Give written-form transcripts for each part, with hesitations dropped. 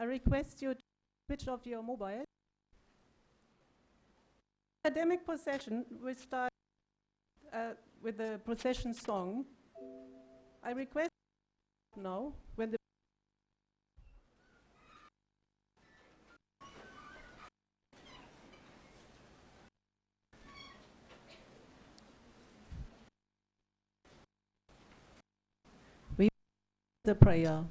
I request you to switch off your mobile. Academic procession will start with the procession song. I request now when the the prayer.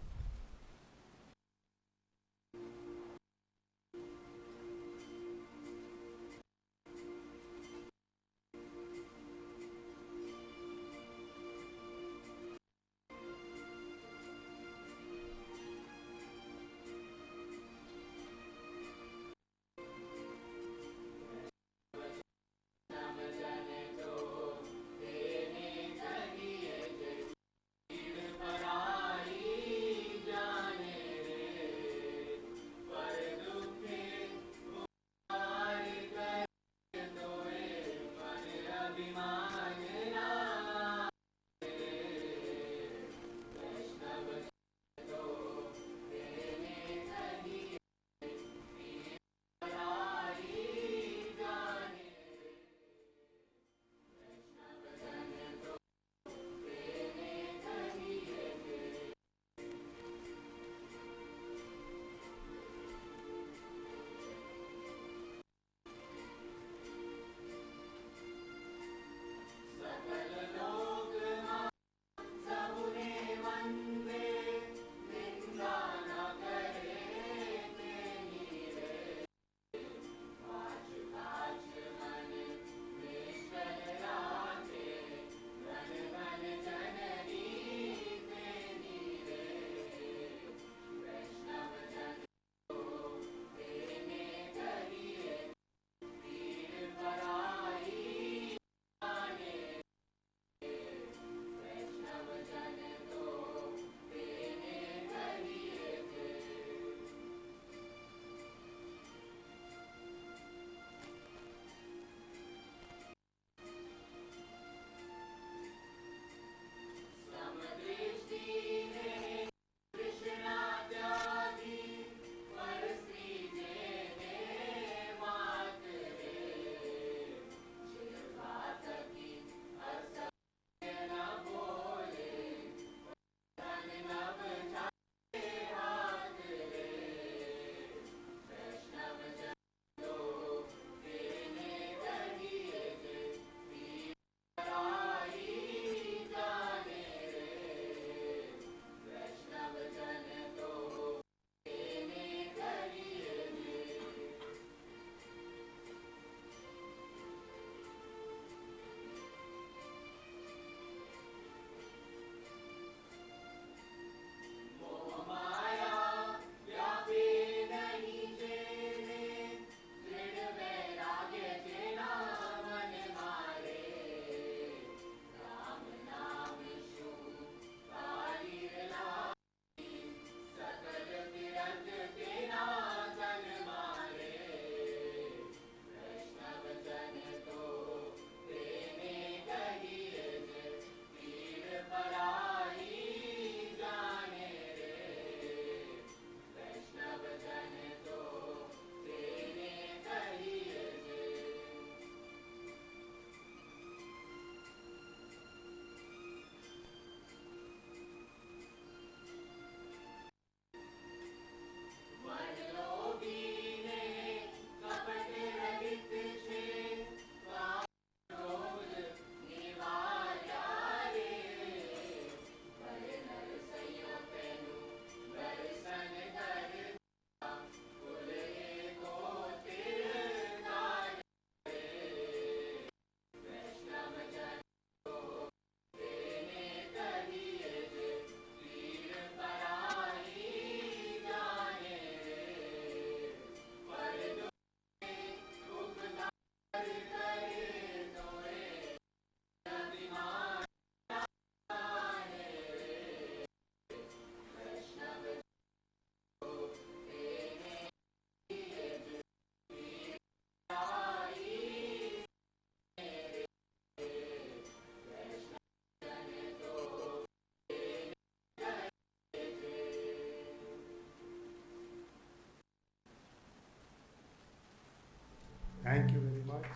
Thank you very much.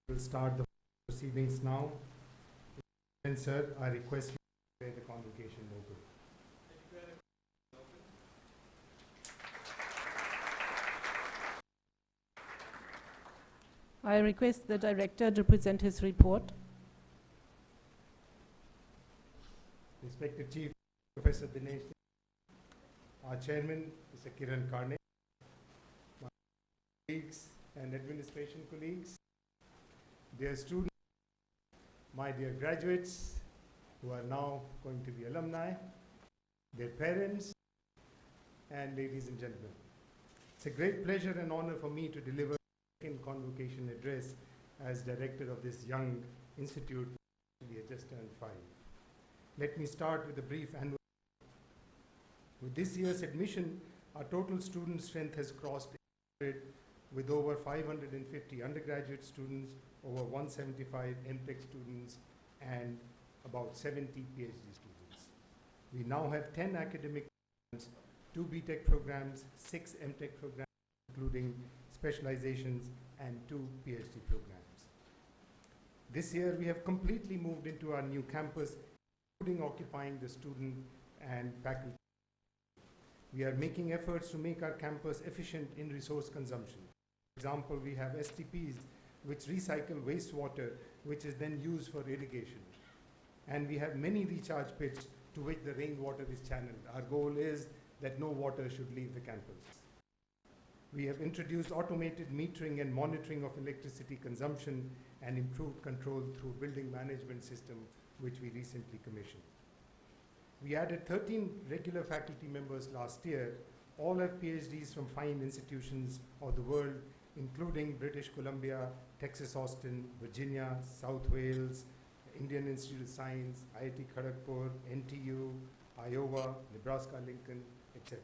We'll start the proceedings now. And sir, I request you to declare the convocation open. I request the director to present his report. Respected Chief Professor Dinesh, our chairman, Mr. Kiran Karne, my colleagues and administration colleagues, dear students, my dear graduates who are now going to be alumni, their parents, and ladies and gentlemen. It's a great pleasure and honor for me to deliver the second convocation address as director of this young institute, we have just turned 5. Let me start with a brief annual. With this year's admission, our total student strength has crossed 800, with over 550 undergraduate students, over 175 MTech students, and about 70 PhD students. We now have 10 academic programs, 2 BTech programs, 6 MTech programs, including specializations, and 2 PhD programs. This year, we have completely moved into our new campus, including occupying the student and faculty. We are making efforts to make our campus efficient in resource consumption. For example, we have STPs which recycle wastewater, which is then used for irrigation. And we have many recharge pits to which the rainwater is channeled. Our goal is that no water should leave the campus. We have introduced automated metering and monitoring of electricity consumption and improved control through building management system, which we recently commissioned. We added 13 regular faculty members last year. All have PhDs from fine institutions of the world, including British Columbia, Texas Austin, Virginia, South Wales, Indian Institute of Science, IIT Kharagpur, NTU, Iowa, Nebraska Lincoln, etc.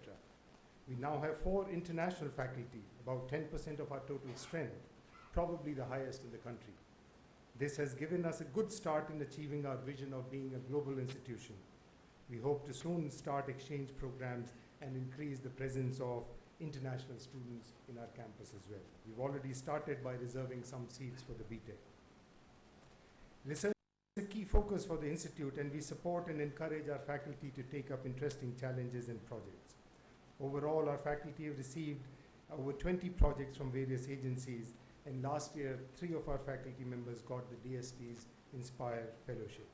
We now have 4 international faculty, about 10% of our total strength, probably the highest in the country. This has given us a good start in achieving our vision of being a global institution. We hope to soon start exchange programs and increase the presence of international students in our campus as well. We've already started by reserving some seats for the BTech. Research is a key focus for the institute, and we support and encourage our faculty to take up interesting challenges and projects. Overall, our faculty have received over 20 projects from various agencies, and last year, 3 of our faculty members got the DST's Inspire Fellowship.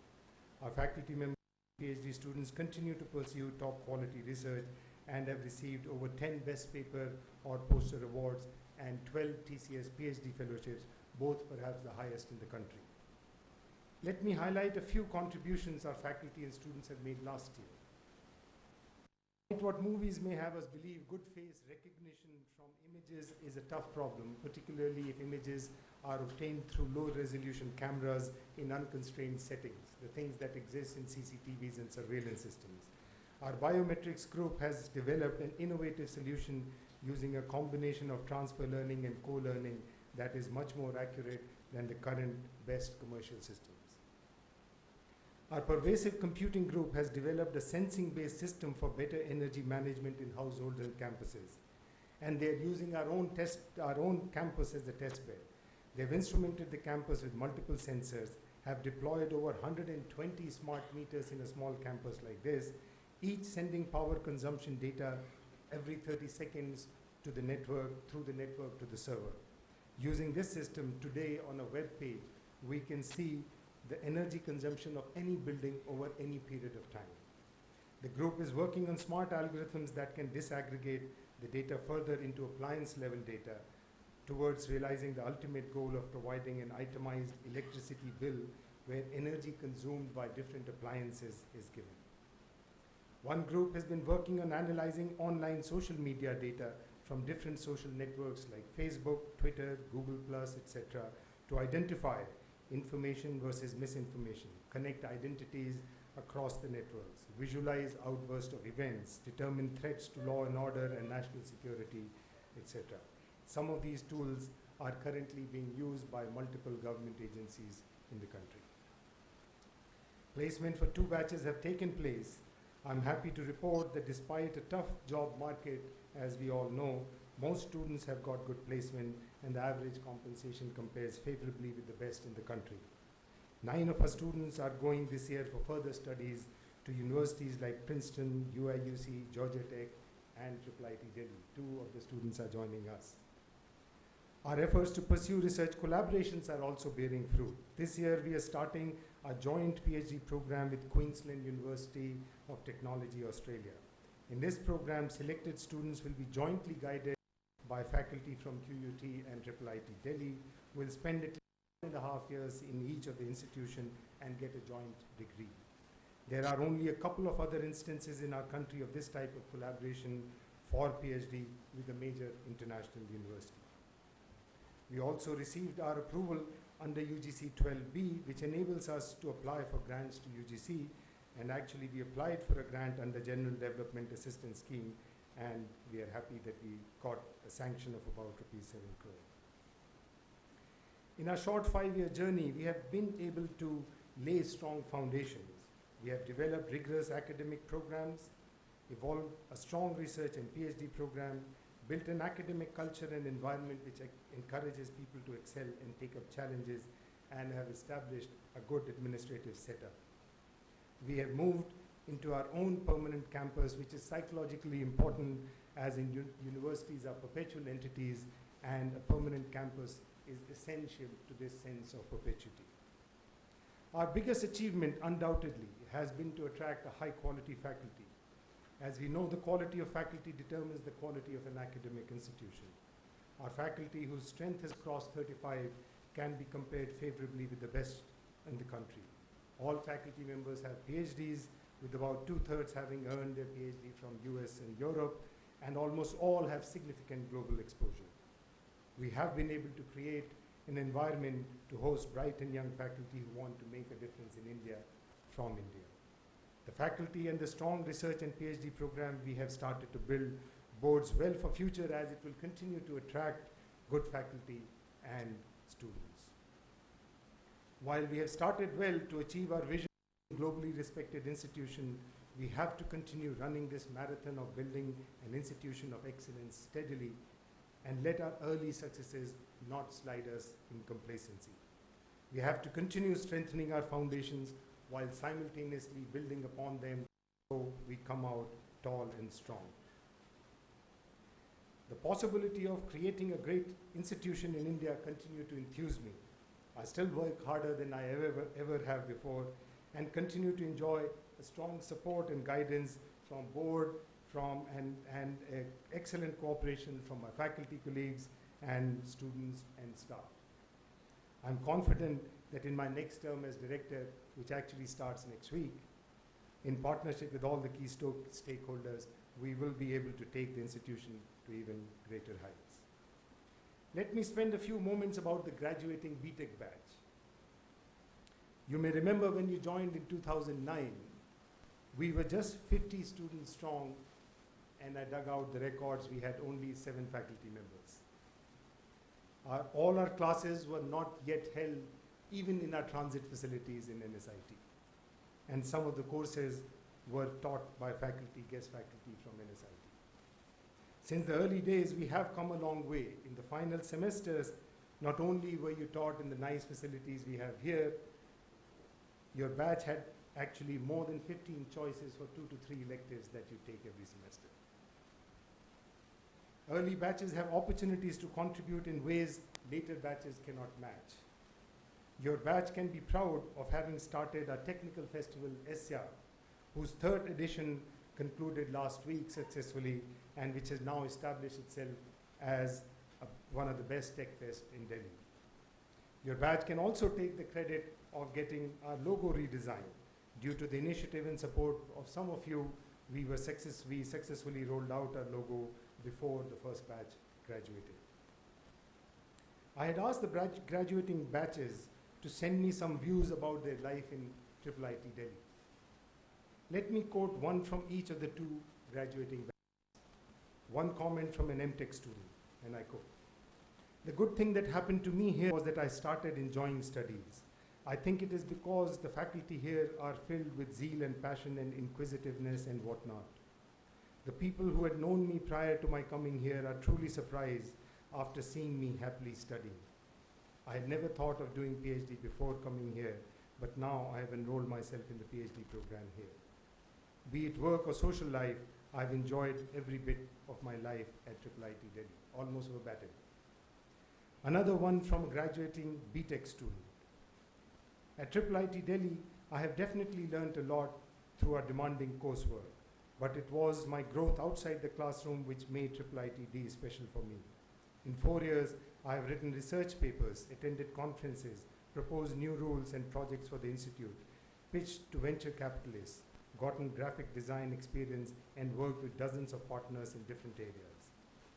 Our faculty members and PhD students continue to pursue top quality research and have received over 10 Best Paper or Poster awards and 12 TCS PhD fellowships, both perhaps the highest in the country. Let me highlight a few contributions our faculty and students have made last year. What movies may have us believe, good face recognition from images is a tough problem, particularly if images are obtained through low resolution cameras in unconstrained settings, the things that exist in CCTVs and surveillance systems. Our biometrics group has developed an innovative solution using a combination of transfer learning and co-learning that is much more accurate than the current best commercial systems. Our pervasive computing group has developed a sensing-based system for better energy management in households and campuses. And they're using our own campus as a test bed. They've instrumented the campus with multiple sensors, have deployed over 120 smart meters in a small campus like this, each sending power consumption data every 30 seconds to the network, through the network to the server. Using this system today on a web page, we can see the energy consumption of any building over any period of time. The group is working on smart algorithms that can disaggregate the data further into appliance level data towards realizing the ultimate goal of providing an itemized electricity bill where energy consumed by different appliances is given. One group has been working on analyzing online social media data from different social networks like Facebook, Twitter, Google+, etc. to identify information versus misinformation, connect identities across the networks, visualize outbursts of events, determine threats to law and order and national security, etc. Some of these tools are currently being used by multiple government agencies in the country. Placement for 2 batches have taken place I'm happy to report that despite a tough job market, as we all know, most students have got good placement and the average compensation compares favorably with the best in the country. 9 of our students are going this year for further studies to universities like Princeton, UIUC, Georgia Tech, and IIIT-Delhi. 2 of the students are joining us. Our efforts to pursue research collaborations are also bearing fruit. This year we are starting a joint PhD program with Queensland University of Technology, Australia. In this program, selected students will be jointly guided by faculty from QUT and IIIT-Delhi, will spend at least 1.5 years in each of the institution and get a joint degree. There are only a couple of other instances in our country of this type of collaboration for PhD with a major international university. We also received our approval under UGC 12B, which enables us to apply for grants to UGC, and actually we applied for a grant under General Development Assistance Scheme, and we are happy that we got a sanction of about ₹7 crore. In our short 5-year journey, we have been able to lay strong foundations. We have developed rigorous academic programs, evolved a strong research and PhD program, built an academic culture and environment which encourages people to excel and take up challenges, and have established a good administrative setup. We have moved into our own permanent campus, which is psychologically important, as in universities are perpetual entities, and a permanent campus is essential to this sense of perpetuity. Our biggest achievement, undoubtedly, has been to attract a high-quality faculty. As we know, the quality of faculty determines the quality of an academic institution. Our faculty, whose strength has crossed 35, can be compared favorably with the best in the country. All faculty members have PhDs, with about 2/3 having earned their PhD from US and Europe, and almost all have significant global exposure. We have been able to create an environment to host bright and young faculty who want to make a difference in India from India. The faculty and the strong research and PhD program we have started to build bodes well for future, as it will continue to attract good faculty and students. While we have started well to achieve our vision of a globally respected institution, we have to continue running this marathon of building an institution of excellence steadily, and let our early successes not slide us in complacency. We have to continue strengthening our foundations while simultaneously building upon them so we come out tall and strong. The possibility of creating a great institution in India continue to enthuse me. I still work harder than I ever have before, and continue to enjoy a strong support and guidance from board, and excellent cooperation from my faculty colleagues and students and staff. I'm confident that in my next term as director, which actually starts next week, in partnership with all the key stakeholders, we will be able to take the institution to even greater heights. Let me spend a few moments about the graduating BTech batch. You may remember when you joined in 2009, we were just 50 students strong, and I dug out the records, we had only 7 faculty members. All our classes were not yet held even in our transit facilities in NSIT. And some of the courses were taught by faculty, guest faculty from NSIT. Since the early days, we have come a long way. In the final semesters, not only were you taught in the nice facilities we have here, your batch had actually more than 15 choices for 2 to 3 electives that you take every semester. Early batches have opportunities to contribute in ways later batches cannot match. Your batch can be proud of having started our technical festival, ESSA, whose 3rd edition concluded last week successfully, and which has now established itself as one of the best tech fests in Delhi. Your batch can also take the credit of getting our logo redesigned. Due to the initiative and support of some of you, we successfully rolled out our logo before the first batch graduated. I had asked the graduating batches to send me some views about their life in IIIT-Delhi. Let me quote one from each of the 2 graduating batches. One comment from an MTech student, and I quote, "The good thing that happened to me here was that I started enjoying studies. I think it is because the faculty here are filled with zeal and passion and inquisitiveness and whatnot. The people who had known me prior to my coming here are truly surprised after seeing me happily studying. I had never thought of doing PhD before coming here, but now I have enrolled myself in the PhD program here. Be it work or social life, I've enjoyed every bit of my life at IIIT-Delhi, almost verbatim. Another one from a graduating BTech student. At IIIT-Delhi, I have definitely learned a lot through our demanding coursework, but it was my growth outside the classroom which made IIIT-D special for me. In 4 years, I have written research papers, attended conferences, proposed new rules and projects for the institute, pitched to venture capitalists, gotten graphic design experience, and worked with dozens of partners in different areas.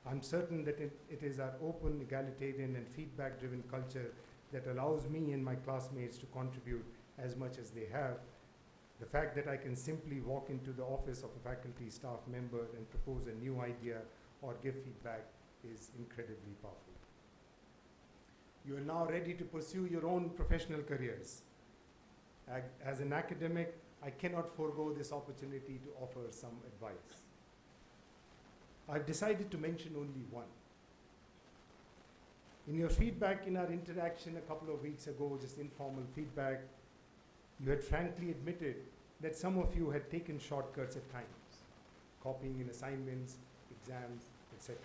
I'm certain that it is our open, egalitarian, and feedback-driven culture that allows me and my classmates to contribute as much as they have. The fact that I can simply walk into the office of a faculty staff member and propose a new idea or give feedback is incredibly powerful. You are now ready to pursue your own professional careers. As an academic, I cannot forego this opportunity to offer some advice. I've decided to mention only one. In your feedback in our interaction a couple of weeks ago, just informal feedback, you had frankly admitted that some of you had taken shortcuts at times, copying in assignments, exams, etc.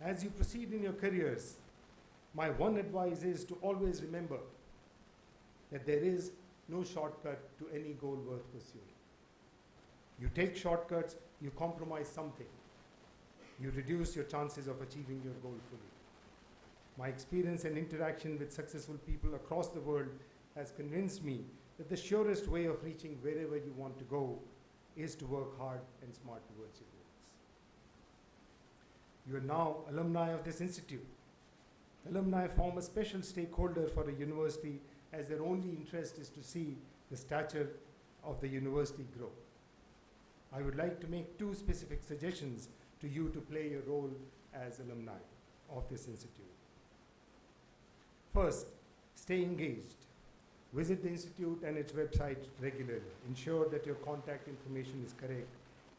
As you proceed in your careers, my one advice is to always remember that there is no shortcut to any goal worth pursuing. You take shortcuts, you compromise something. You reduce your chances of achieving your goal fully. My experience and interaction with successful people across the world has convinced me that the surest way of reaching wherever you want to go is to work hard and smart towards your goals. You are now alumni of this institute. Alumni form a special stakeholder for a university as their only interest is to see the stature of the university grow. I would like to make 2 specific suggestions to you to play your role as alumni of this institute. First, stay engaged. Visit the institute and its website regularly. Ensure that your contact information is correct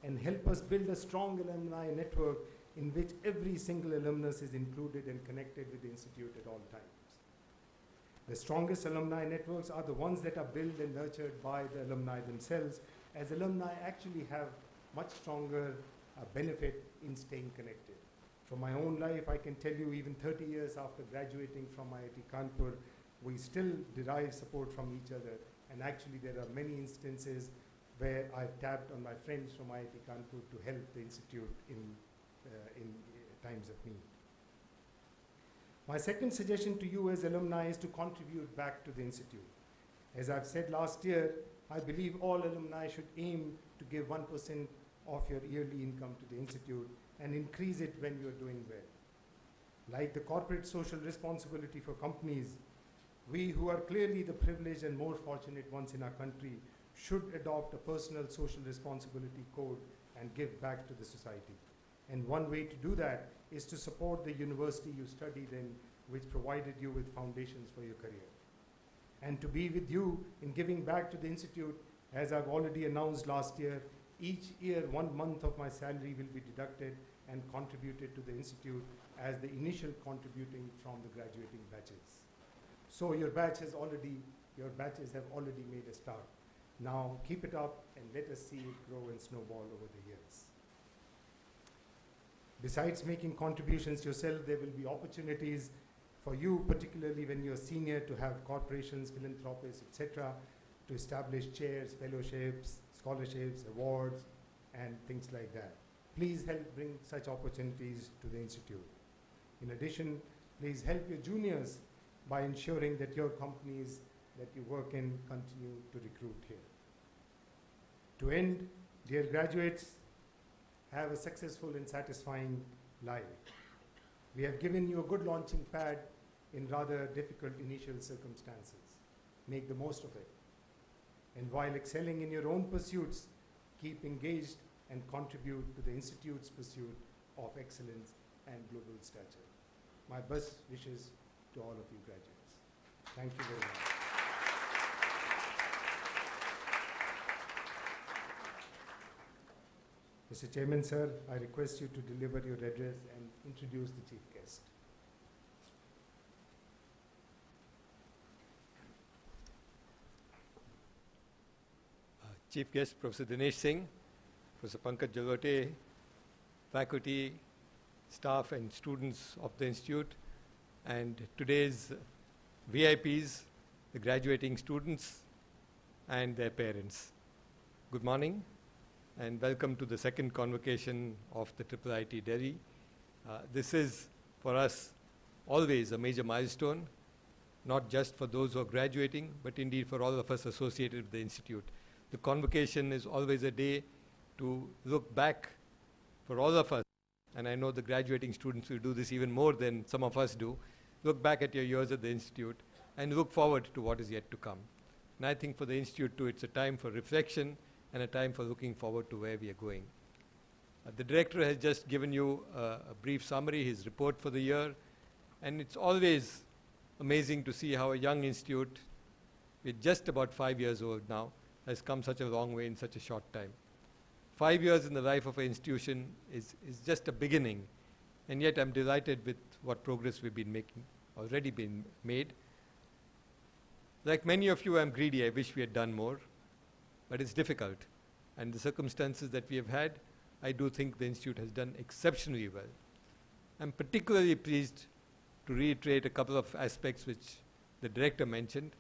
and help us build a strong alumni network in which every single alumnus is included and connected with the institute at all times. The strongest alumni networks are the ones that are built and nurtured by the alumni themselves, as alumni actually have much stronger benefit in staying connected. From my own life, I can tell you even 30 years after graduating from IIT Kanpur, we still derive support from each other, and actually there are many instances where I've tapped on my friends from IIT Kanpur to help the institute in times of need. My second suggestion to you as alumni is to contribute back to the institute. As I've said last year, I believe all alumni should aim to give 1% of your yearly income to the institute and increase it when you're doing well. Like the corporate social responsibility for companies, we who are clearly the privileged and more fortunate ones in our country should adopt a personal social responsibility code and give back to the society. And one way to do that is to support the university you studied in, which provided you with foundations for your career. And to be with you in giving back to the institute, as I've already announced last year, each year 1 month of my salary will be deducted and contributed to the institute as the initial contributing from the graduating batches. So your batches have already made a start. Now keep it up and let us see it grow and snowball over the years. Besides making contributions yourself, there will be opportunities for you, particularly when you're senior, to have corporations, philanthropists, etc., to establish chairs, fellowships, scholarships, awards, and things like that. Please help bring such opportunities to the institute. In addition, please help your juniors by ensuring that your companies that you work in continue to recruit here. To end, dear graduates, have a successful and satisfying life. We have given you a good launching pad in rather difficult initial circumstances. Make the most of it. And while excelling in your own pursuits, keep engaged and contribute to the Institute's pursuit of excellence and global stature. My best wishes to all of you graduates. Thank you very much. Mr. Chairman, sir, I request you to deliver your address and introduce the chief guest. Chief guest, Professor Dinesh Singh, Professor Pankaj Jalote, faculty, staff and students of the Institute, and today's VIPs, the graduating students and their parents. Good morning and welcome to the second convocation of the IIIT-Delhi. This is for us always a major milestone, not just for those who are graduating, but indeed for all of us associated with the Institute. The convocation is always a day to look back for all of us, and I know the graduating students will do this even more than some of us do, look back at your years at the Institute and look forward to what is yet to come. And I think for the Institute too, it's a time for reflection and a time for looking forward to where we are going. The director has just given you a brief summary, his report for the year, and it's always amazing to see how a young institute, with just about 5 years old now, has come such a long way in such a short time. 5 years in the life of an institution is just a beginning, and yet I'm delighted with what progress we've been making, already been made. Like many of you, I'm greedy. I wish we had done more, but it's difficult. And the circumstances that we have had, I do think the Institute has done exceptionally well. I'm particularly pleased to reiterate a couple of aspects which the director mentioned.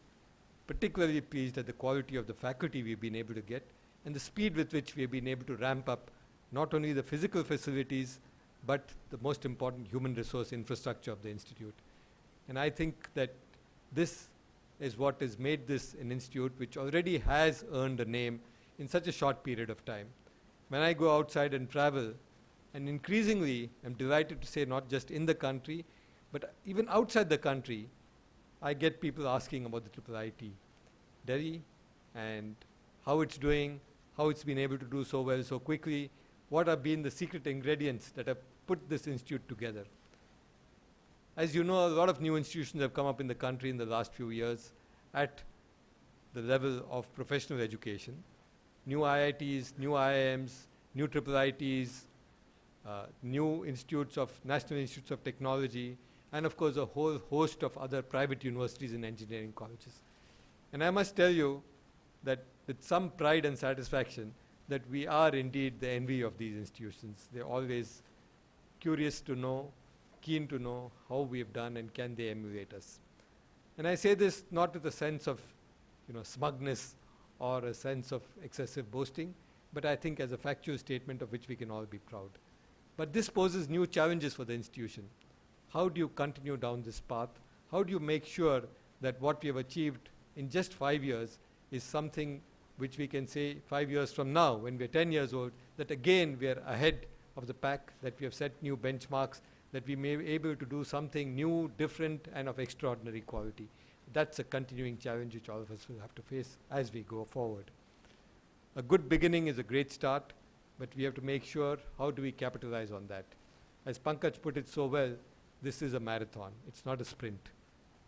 Particularly pleased at the quality of the faculty we've been able to get and the speed with which we've been able to ramp up not only the physical facilities, but the most important human resource infrastructure of the Institute. And I think that this is what has made this an institute which already has earned a name in such a short period of time. When I go outside and travel, and increasingly I'm delighted to say not just in the country, but even outside the country, I get people asking about the IIIT-Delhi and how it's doing, how it's been able to do so well so quickly, what have been the secret ingredients that have put this institute together. As you know, a lot of new institutions have come up in the country in the last few years at the level of professional education. New IITs, new IIMs, new IIITs, new institutes of National Institutes of Technology, and of course a whole host of other private universities and engineering colleges. And I must tell you that with some pride and satisfaction that we are indeed the envy of these institutions. They're always curious to know, keen to know how we have done and can they emulate us. And I say this not with a sense of smugness or a sense of excessive boasting, but I think as a factual statement of which we can all be proud. But this poses new challenges for the institution. How do you continue down this path? How do you make sure that what we have achieved in just 5 years is something which we can say 5 years from now, when we're 10 years old, that again we are ahead of the pack, that we have set new benchmarks, that we may be able to do something new, different, and of extraordinary quality. That's a continuing challenge which all of us will have to face as we go forward. A good beginning is a great start, but we have to make sure how do we capitalize on that. As Pankaj put it so well, this is a marathon. It's not a sprint.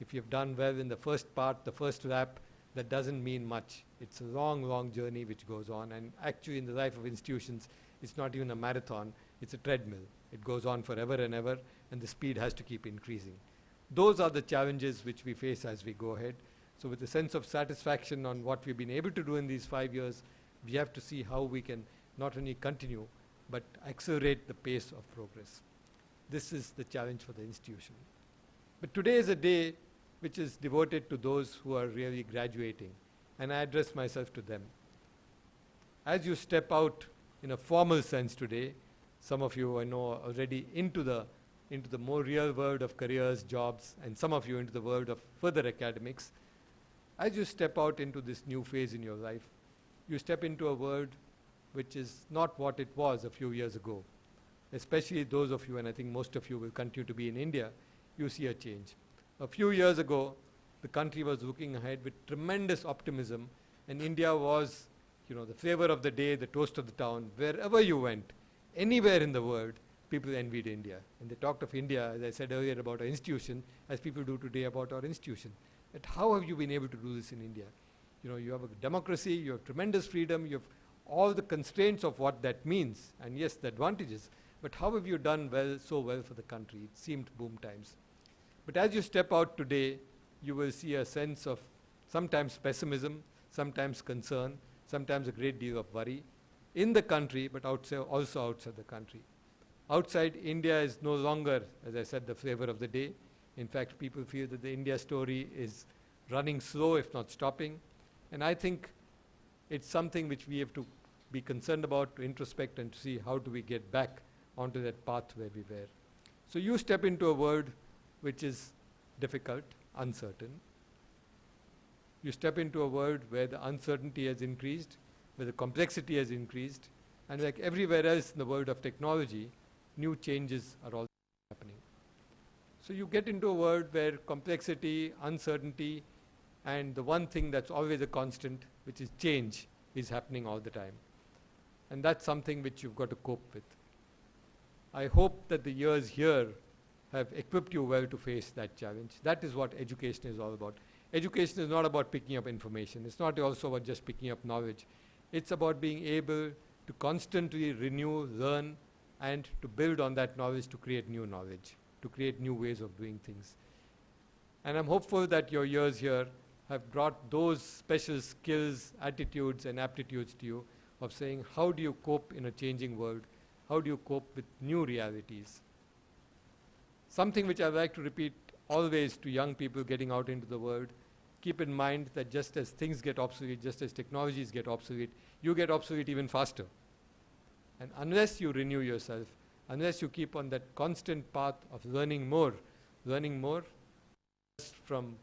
If you've done well in the first part, the first lap, that doesn't mean much. It's a long, long journey which goes on. And actually in the life of institutions, it's not even a marathon, it's a treadmill. It goes on forever and ever, and the speed has to keep increasing. Those are the challenges which we face as we go ahead. So with a sense of satisfaction on what we've been able to do in these 5 years, we have to see how we can not only continue, but accelerate the pace of progress. This is the challenge for the institution. But today is a day which is devoted to those who are really graduating, and I address myself to them. As you step out in a formal sense today, some of you I know are already into the more real world of careers, jobs, and some of you into the world of further academics. As you step out into this new phase in your life, you step into a world which is not what it was a few years ago. Especially those of you, and I think most of you will continue to be in India, you see a change. A few years ago, the country was looking ahead with tremendous optimism, and India was, the flavor of the day, the toast of the town. Wherever you went, anywhere in the world, people envied India. And they talked of India, as I said earlier, about our institution, as people do today about our institution. At how have you been able to do this in India? You know, you have a democracy, you have tremendous freedom, you have all the constraints of what that means, and yes, the advantages. But how have you done so well for the country? It seemed boom times. But as you step out today, you will see a sense of sometimes pessimism, sometimes concern, sometimes a great deal of worry in the country, but also outside the country. Outside, India is no longer, as I said, the flavor of the day. In fact, people feel that the India story is running slow, if not stopping. And I think it's something which we have to be concerned about, to introspect and to see how do we get back onto that path where we were. So you step into a world which is difficult, uncertain. You step into a world where the uncertainty has increased, where the complexity has increased, and like everywhere else in the world of technology, new changes are all happening. So you get into a world where complexity, uncertainty, and the one thing that's always a constant, which is change, is happening all the time. And that's something which you've got to cope with. I hope that the years here have equipped you well to face that challenge. That is what education is all about. Education is not about picking up information. It's not also about just picking up knowledge. It's about being able to constantly renew, learn, and to build on that knowledge to create new knowledge, to create new ways of doing things. And I'm hopeful that your years here have brought those special skills, attitudes, and aptitudes to you of saying, how do you cope in a changing world? How do you cope with new realities? Something which I like to repeat always to young people getting out into the world, keep in mind that just as things get obsolete, just as technologies get obsolete, you get obsolete even faster. And unless you renew yourself, unless you keep on that constant path of learning more just from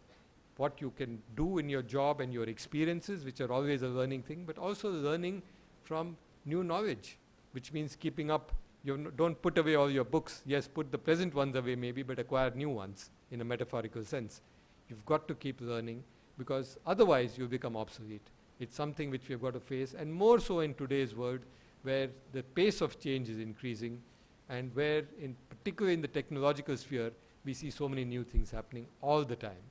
what you can do in your job and your experiences, which are always a learning thing, but also learning from new knowledge, which means keeping up. Don't put away all your books. Yes, put the present ones away maybe, but acquire new ones in a metaphorical sense. You've got to keep learning, because otherwise you'll become obsolete. It's something which we've got to face, and more so in today's world, where the pace of change is increasing, and where, particularly in the technological sphere, we see so many new things happening all the time.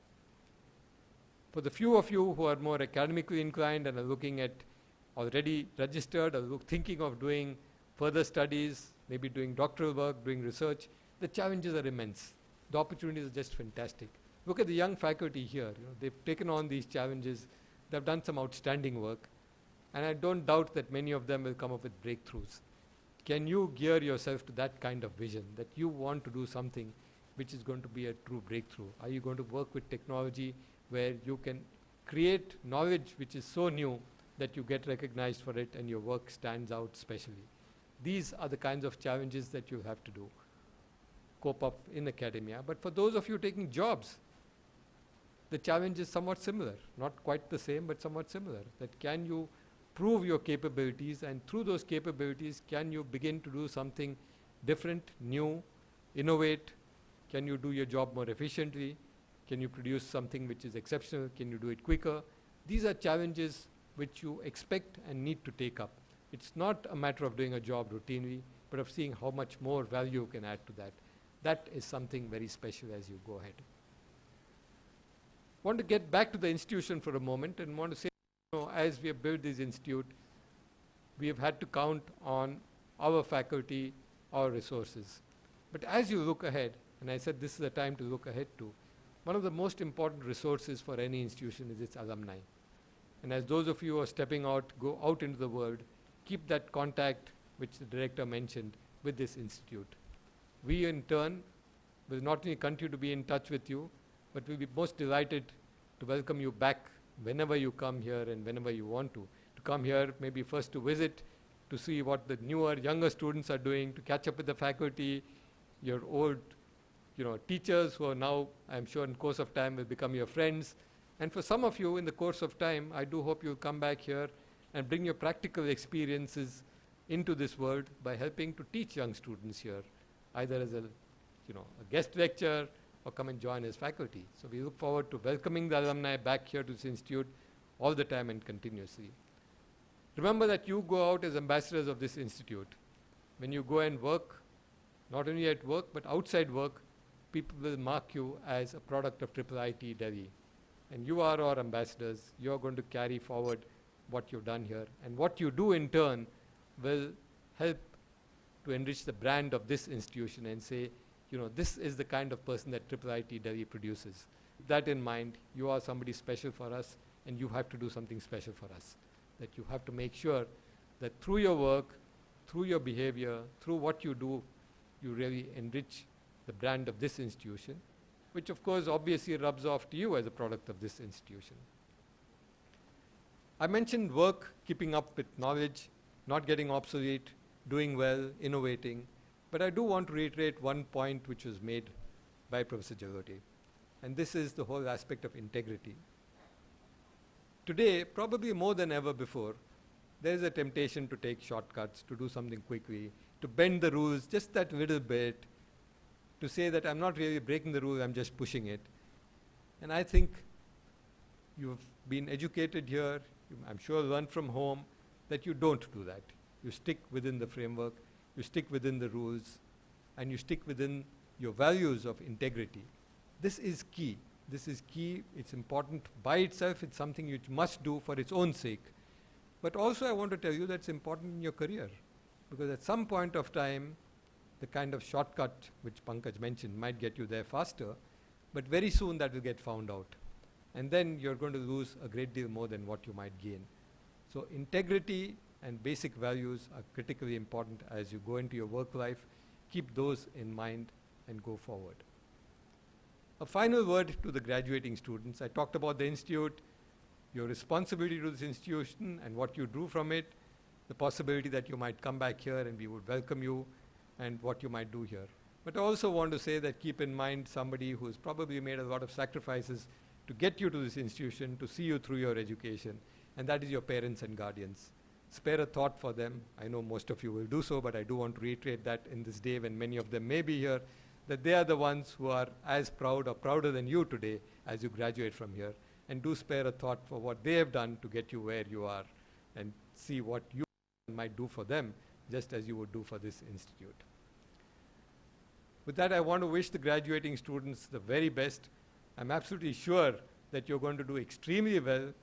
For the few of you who are more academically inclined and are looking at already registered or thinking of doing further studies, maybe doing doctoral work, doing research, the challenges are immense. The opportunities are just fantastic. Look at the young faculty here. They've taken on these challenges. They've done some outstanding work. And I don't doubt that many of them will come up with breakthroughs. Can you gear yourself to that kind of vision, that you want to do something which is going to be a true breakthrough? Are you going to work with technology where you can create knowledge which is so new that you get recognized for it and your work stands out specially? These are the kinds of challenges that you have to do, cope up in academia. But for those of you taking jobs, the challenge is somewhat similar. Not quite the same, but somewhat similar. That can you prove your capabilities, and through those capabilities, can you begin to do something different, new, innovate? Can you do your job more efficiently? Can you produce something which is exceptional? Can you do it quicker? These are challenges which you expect and need to take up. It's not a matter of doing a job routinely, but of seeing how much more value you can add to that. That is something very special as you go ahead. Want to get back to the institution for a moment and want to say, as we have built this institute, we have had to count on our faculty, our resources. But as you look ahead, and I said this is a time to look ahead to, one of the most important resources for any institution is its alumni. And as those of you who are stepping out, go out into the world, keep that contact, which the director mentioned, with this institute. We in turn will not only continue to be in touch with you, but we'll be most delighted to welcome you back whenever you come here and whenever you want to come here, maybe first to visit, to see what the newer, younger students are doing, to catch up with the faculty, your old teachers who are now, I'm sure in course of time, will become your friends. And for some of you, in the course of time, I do hope you'll come back here and bring your practical experiences into this world by helping to teach young students here, either as a guest lecturer or come and join as faculty. So we look forward to welcoming the alumni back here to this institute all the time and continuously. Remember that you go out as ambassadors of this institute. When you go and work, not only at work, but outside work, people will mark you as a product of IIIT-Delhi. And you are our ambassadors. You are going to carry forward what you've done here. And what you do in turn will help to enrich the brand of this institution and say, this is the kind of person that IIIT-Delhi produces. With that in mind, you are somebody special for us, and you have to do something special for us. That you have to make sure that through your work, through your behavior, through what you do, you really enrich the brand of this institution, which of course obviously rubs off to you as a product of this institution. I mentioned work, keeping up with knowledge, not getting obsolete, doing well, innovating, but I do want to reiterate one point which was made by Professor Jagoti, and this is the whole aspect of integrity. Today, probably more than ever before, there is a temptation to take shortcuts, to do something quickly, to bend the rules just that little bit, to say that I'm not really breaking the rule, I'm just pushing it. And I think you've been educated here, I'm sure learned from home, that you don't do that. You stick within the framework, you stick within the rules, and you stick within your values of integrity. This is key. This is key. It's important by itself. It's something you must do for its own sake. But also I want to tell you that's important in your career, because at some point of time, the kind of shortcut which Pankaj mentioned might get you there faster, but very soon that will get found out. And then you're going to lose a great deal more than what you might gain. So integrity and basic values are critically important as you go into your work life. Keep those in mind and go forward. A final word to the graduating students. I talked about the institute, your responsibility to this institution and what you drew from it, the possibility that you might come back here and we would welcome you, and what you might do here. But I also want to say that keep in mind somebody who has probably made a lot of sacrifices to get you to this institution, to see you through your education, and that is your parents and guardians. Spare a thought for them. I know most of you will do so, but I do want to reiterate that in this day when many of them may be here, that they are the ones who are as proud or prouder than you today as you graduate from here. And do spare a thought for what they have done to get you where you are, and see what you might do for them, just as you would do for this institute. With that, I want to wish the graduating students the very best. I'm absolutely sure that you're going to do extremely well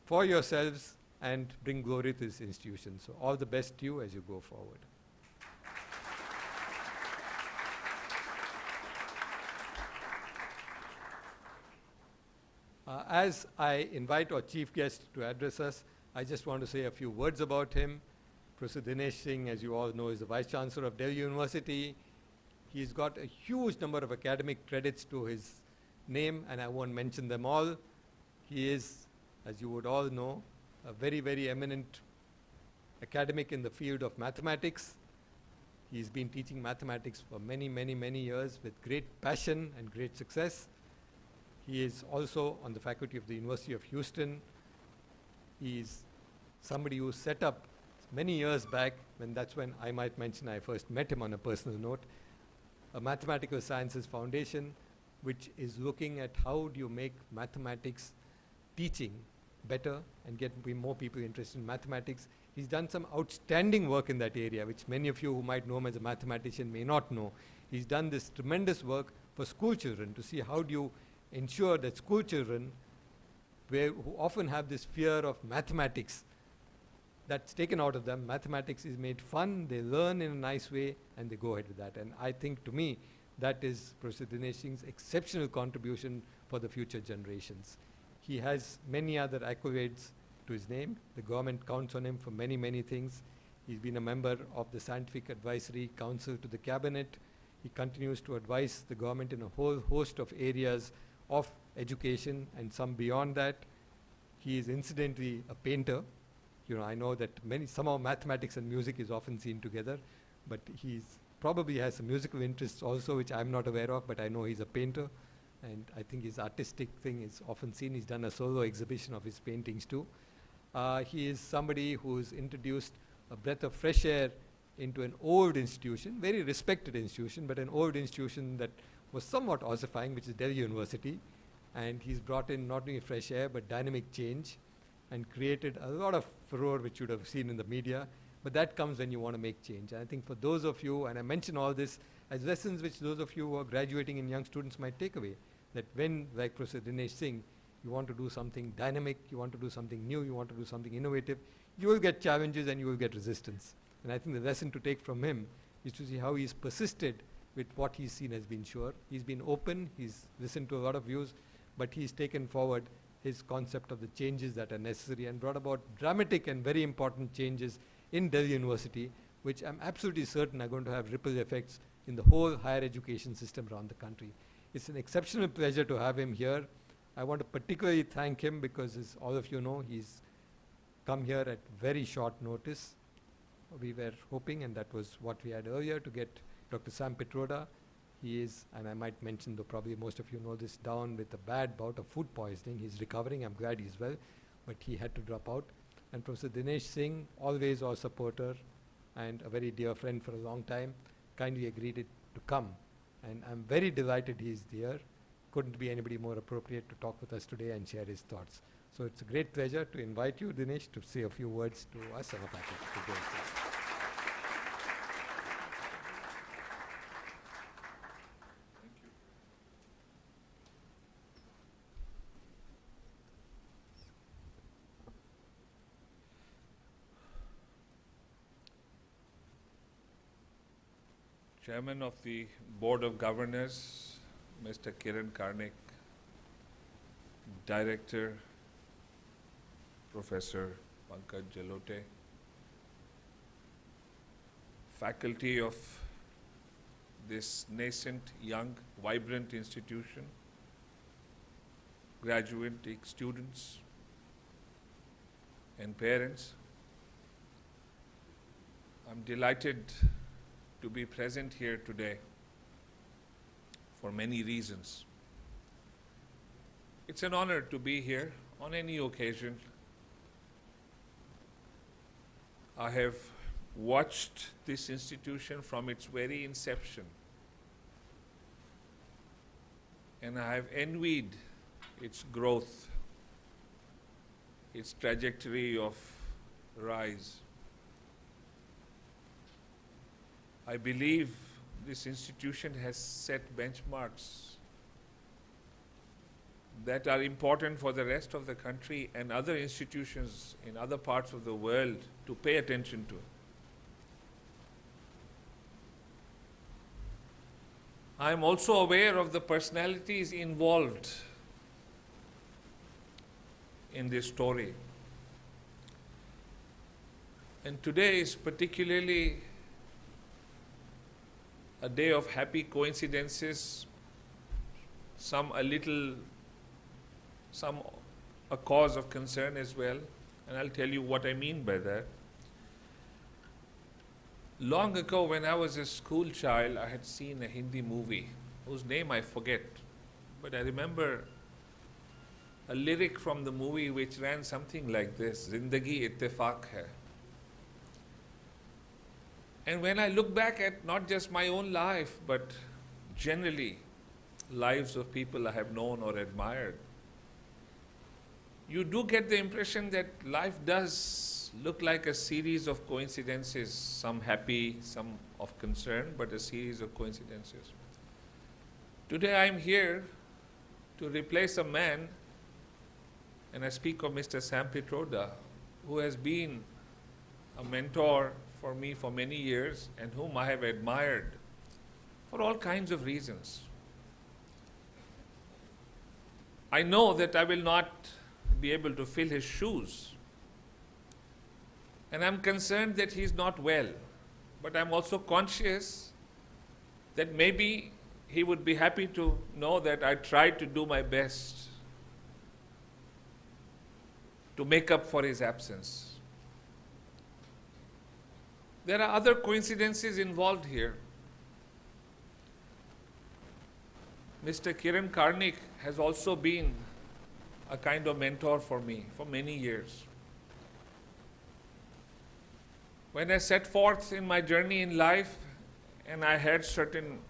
for yourselves and bring glory to this institution. So all the best to you as you go forward. As I invite our chief guest to address us, I just want to say a few words about him. Professor Dinesh Singh, as you all know, is the Vice Chancellor of Delhi University. He's got a huge number of academic credits to his name, and I won't mention them all. He is, as you would all know, a very, very eminent academic in the field of mathematics. He's been teaching mathematics for many, many, many years with great passion and great success. He is also on the faculty of the University of Houston. He's somebody who set up many years back, and that's when I might mention I first met him on a personal note, a mathematical sciences foundation, which is looking at how do you make mathematics teaching better and get more people interested in mathematics. He's done some outstanding work in that area, which many of you who might know him as a mathematician may not know. He's done this tremendous work for school children to see how do you ensure that school children, who often have this fear of mathematics, that's taken out of them. Mathematics is made fun, they learn in a nice way, and they go ahead with that. And I think, to me, that is Professor Dinesh Singh's exceptional contribution for the future generations. He has many other accolades to his name. The government counts on him for many, many things. He's been a member of the Scientific Advisory Council to the Cabinet. He continues to advise the government in a whole host of areas of education and some beyond that. He is incidentally a painter. You know, I know that somehow mathematics and music is often seen together, but he's probably has some musical interests also, which I'm not aware of, but I know he's a painter, and I think his artistic thing is often seen. He's done a solo exhibition of his paintings too. He is somebody who's introduced a breath of fresh air into an old institution, very respected institution, but an old institution that was somewhat ossifying, which is Delhi University. And he's brought in not only fresh air, but dynamic change, and created a lot of furore, which you would have seen in the media. But that comes when you want to make change. And I think for those of you, and I mention all this as lessons which those of you who are graduating and young students might take away, that when, like Professor Dinesh Singh, you want to do something dynamic, you want to do something new, you want to do something innovative, you will get challenges and you will get resistance. And I think the lesson to take from him is to see how he's persisted with what he's seen has been sure. He's been open, he's listened to a lot of views, but he's taken forward his concept of the changes that are necessary and brought about dramatic and very important changes in Delhi University, which I'm absolutely certain are going to have ripple effects in the whole higher education system around the country. It's an exceptional pleasure to have him here. I want to particularly thank him because, as all of you know, he's come here at very short notice. We were hoping, and that was what we had earlier, to get Dr. Sam Pitroda. He is, and I might mention, though probably most of you know this, down with a bad bout of food poisoning. He's recovering. I'm glad he's well, but he had to drop out. And Professor Dinesh Singh, always our supporter and a very dear friend for a long time, kindly agreed to come. And I'm very delighted he's here. Couldn't be anybody more appropriate to talk with us today and share his thoughts. So it's a great pleasure to invite you, Dinesh, to say a few words to us and our faculty. Chairman of the Board of Governors, Mr. Kiran Karnik, Director, Professor Pankaj Jalote, faculty of this nascent, young, vibrant institution, graduate students, and parents. I'm delighted to be present here today for many reasons. It's an honor to be here on any occasion. I have watched this institution from its very inception, and I have envied its growth, its trajectory of rise. I believe this institution has set benchmarks that are important for the rest of the country and other institutions in other parts of the world to pay attention to. I am also aware of the personalities involved in this story. And today is particularly a day of happy coincidences, some a cause of concern as well, and I'll tell you what I mean by that. Long ago, when I was a school child, I had seen a Hindi movie whose name I forget, but I remember a lyric from the movie which ran something like this: Zindagi ittifaq hai. And when I look back at not just my own life, but generally lives of people I have known or admired, you do get the impression that life does look like a series of coincidences, some happy, some of concern, but a series of coincidences. Today I am here to replace a man, and I speak of Mr. Sam Pitroda, who has been a mentor for me for many years and whom I have admired for all kinds of reasons. I know that I will not be able to fill his shoes, and I'm concerned that he's not well, but I'm also conscious that maybe he would be happy to know that I tried to do my best to make up for his absence. There are other coincidences involved here. Mr. Kiran Karnik has also been a kind of mentor for me for many years. When I set forth in my journey in life and I had certain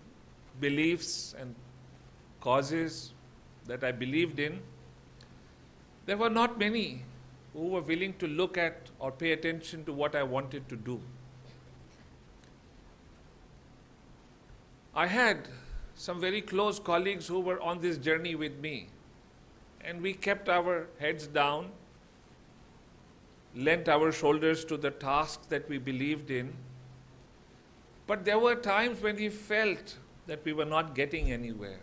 beliefs and causes that I believed in, there were not many who were willing to look at or pay attention to what I wanted to do. I had some very close colleagues who were on this journey with me, and we kept our heads down, lent our shoulders to the tasks that we believed in. But there were times when he felt that we were not getting anywhere.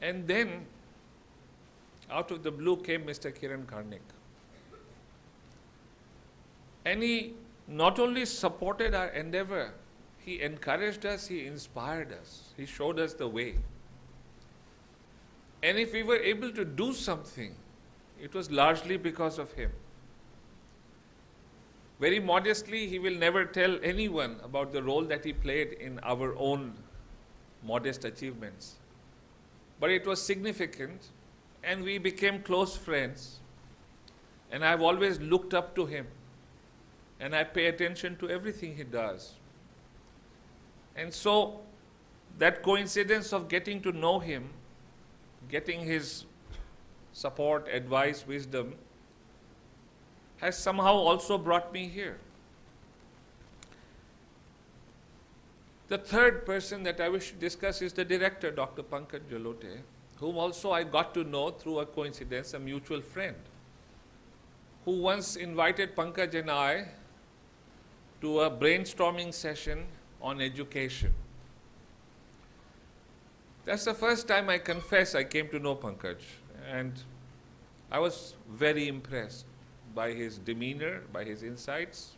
And then, out of the blue came Mr. Kiran Karnik. And he not only supported our endeavor, he encouraged us, he inspired us, he showed us the way. And if we were able to do something, it was largely because of him. Very modestly, he will never tell anyone about the role that he played in our own modest achievements. But it was significant, and we became close friends. And I've always looked up to him, and I pay attention to everything he does. And so, that coincidence of getting to know him, getting his support, advice, wisdom, has somehow also brought me here. The third person that I wish to discuss is the director, Dr. Pankaj Jalote, whom also I got to know through a coincidence, a mutual friend, who once invited Pankaj and I to a brainstorming session on education. That's the first time, I confess, I came to know Pankaj, and I was very impressed by his demeanor, by his insights.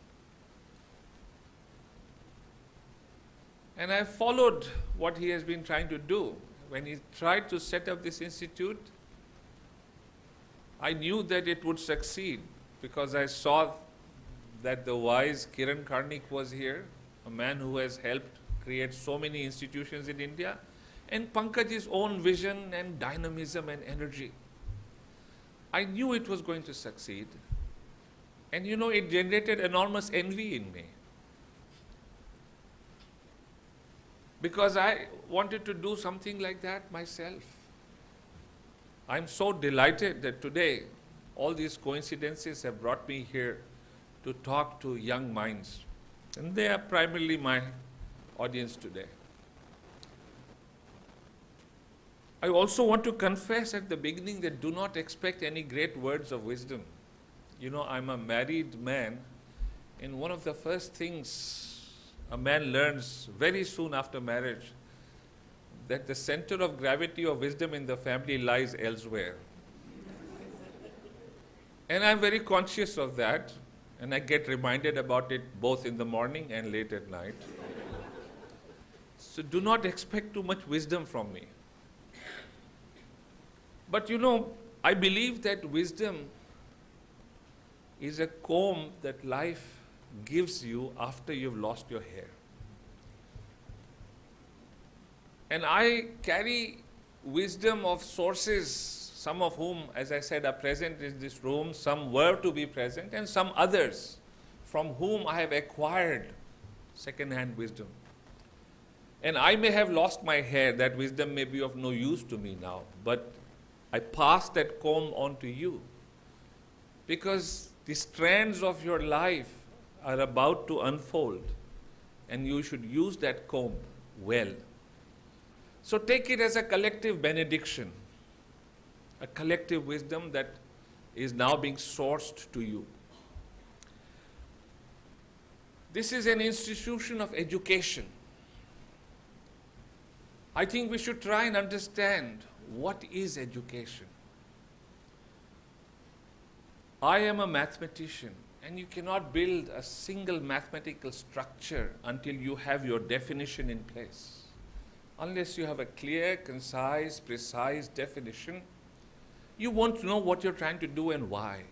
And I followed what he has been trying to do. When he tried to set up this institute, I knew that it would succeed because I saw that the wise Kiran Karnik was here, a man who has helped create so many institutions in India, and Pankaj's own vision and dynamism and energy. I knew it was going to succeed. And you know, it generated enormous envy in me. Because I wanted to do something like that myself. I'm so delighted that today all these coincidences have brought me here to talk to young minds. And they are primarily my audience today. I also want to confess at the beginning that do not expect any great words of wisdom. You know, I'm a married man, and one of the first things a man learns very soon after marriage, that the center of gravity of wisdom in the family lies elsewhere. And I'm very conscious of that, and I get reminded about it both in the morning and late at night. So do not expect too much wisdom from me. But you know, I believe that wisdom is a comb that life gives you after you've lost your hair. And I carry wisdom of sources, some of whom, as I said, are present in this room, some were to be present, and some others from whom I have acquired second-hand wisdom. And I may have lost my hair, that wisdom may be of no use to me now, but I pass that comb on to you because the strands of your life are about to unfold, and you should use that comb well. So take it as a collective benediction, a collective wisdom that is now being sourced to you. This is an institution of education. I think we should try and understand what is education. I am a mathematician, and you cannot build a single mathematical structure until you have your definition in place. Unless you have a clear, concise, precise definition, you won't know what you're trying to do and why.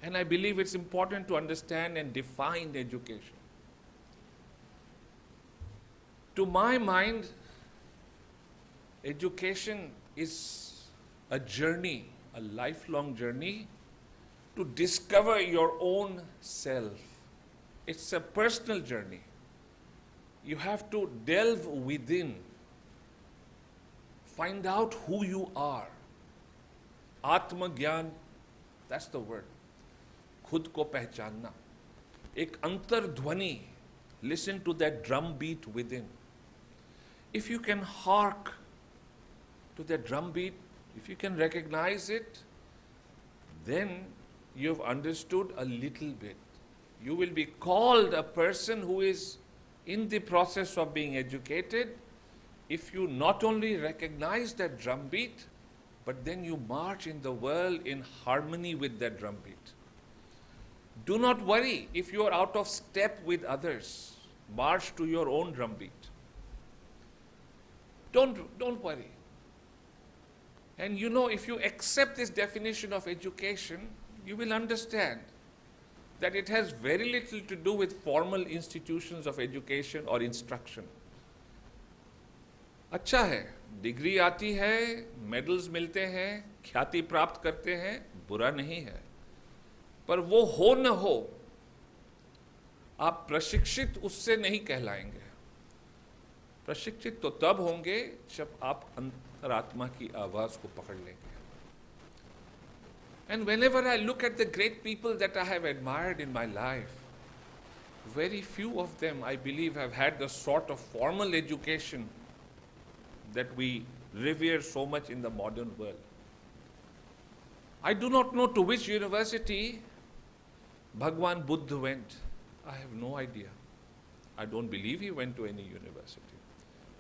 And I believe it's important to understand and define education. To my mind, education is a journey, a lifelong journey to discover your own self. It's a personal journey. You have to delve within, find out who you are. Atma Gyan, that's the word. Khud ko pehchanna. Ek antar dhwani, listen to that drum beat within. If you can hark to that drum beat, if you can recognize it, then you've understood a little bit. You will be called a person who is in the process of being educated if you not only recognize that drumbeat, but then you march in the world in harmony with that drumbeat. Do not worry if you are out of step with others. March to your own drumbeat. Don't worry. And you know, if you accept this definition of education, you will understand that it has very little to do with formal institutions of education or instruction. अच्छा है, degree आती है, medals मिलते हैं, ख्याति प्राप्त करते हैं, बुरा नहीं है। पर वो हो न हो, आप प्रशिक्षित उससे नहीं कहलाएंगे। प्रशिक्षित तो तब होंगे जब आप अंतरात्मा की आवाज को पकड़ लेंगे। And whenever I look at the great people that I have admired in my life, very few of them, I believe, have had the sort of formal education that we revere so much in the modern world. I do not know to which university Bhagwan Buddha went. I have no idea. I don't believe he went to any university.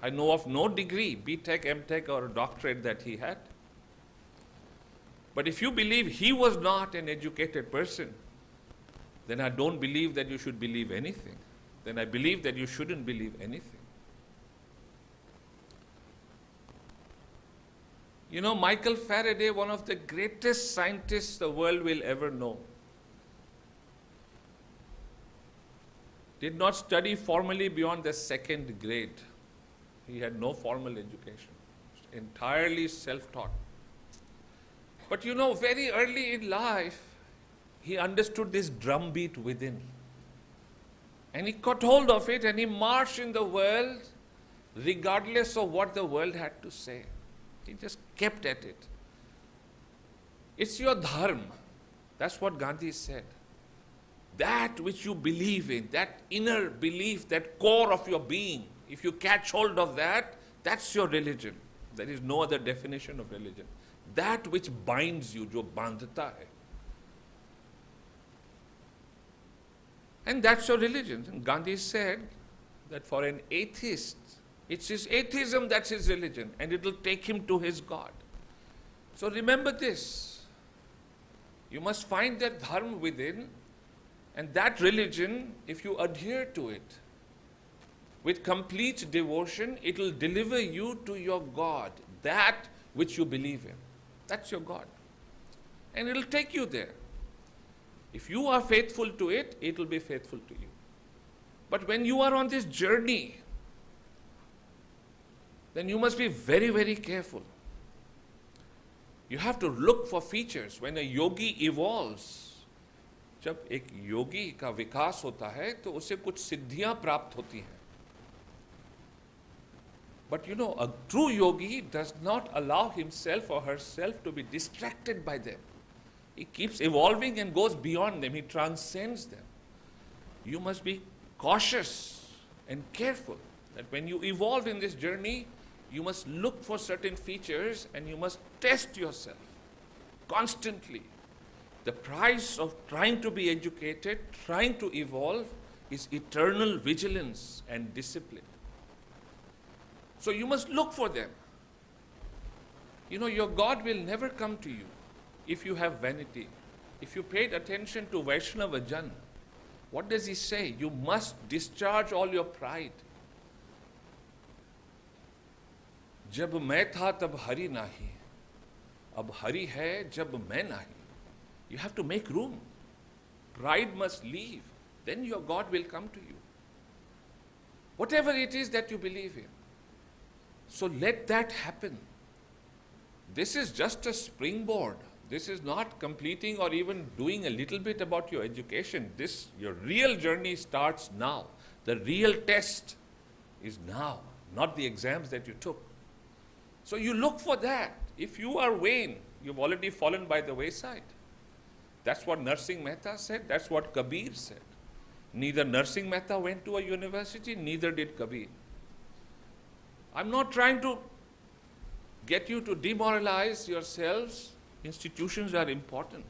I know of no degree, B.Tech, M.Tech or doctorate that he had. But if you believe he was not an educated person, then I don't believe that you should believe anything. Then I believe that you shouldn't believe anything. You know, Michael Faraday, one of the greatest scientists the world will ever know, did not study formally beyond the second grade. He had no formal education, entirely self-taught. But you know, very early in life, he understood this drumbeat within. And he caught hold of it and he marched in the world regardless of what the world had to say. He just kept at it. It's your dharma. That's what Gandhi said. That which you believe in, that inner belief, that core of your being, if you catch hold of that, that's your religion. There is no other definition of religion. That which binds you, jo bandhta hai. And that's your religion. And Gandhi said that for an atheist, it's his atheism that's his religion, and it will take him to his God. So remember this. You must find that dharma within, and that religion, if you adhere to it with complete devotion, it will deliver you to your God, that which you believe in. That's your God. And it will take you there. If you are faithful to it, it will be faithful to you. But when you are on this journey, then you must be very, very careful. You have to look for features. When a yogi evolves, जब एक योगी का विकास होता है तो उसे कुछ सिद्धियां प्राप्त होती हैं. But you know, a true yogi does not allow himself or herself to be distracted by them. He keeps evolving and goes beyond them. He transcends them. You must be cautious and careful that when you evolve in this journey, you must look for certain features and you must test yourself constantly. The price of trying to be educated, trying to evolve, is eternal vigilance and discipline. So you must look for them. You know, your God will never come to you if you have vanity. If you paid attention to Vaishnava Jan, what does he say? You must discharge all your pride. जब मैं था तब हरि नाही, अब हरि है जब मैं नाही. You have to make room. Pride must leave. Then your God will come to you. Whatever it is that you believe in. So let that happen. This is just a springboard. This is not completing or even doing a little bit about your education. Your real journey starts now. The real test is now, not the exams that you took. So you look for that. If you are vain, you've already fallen by the wayside. That's what Narsingh Mehta said. That's what Kabir said. Neither Narsingh Mehta went to a university, neither did Kabir. I'm not trying to get you to demoralize yourselves. Institutions are important.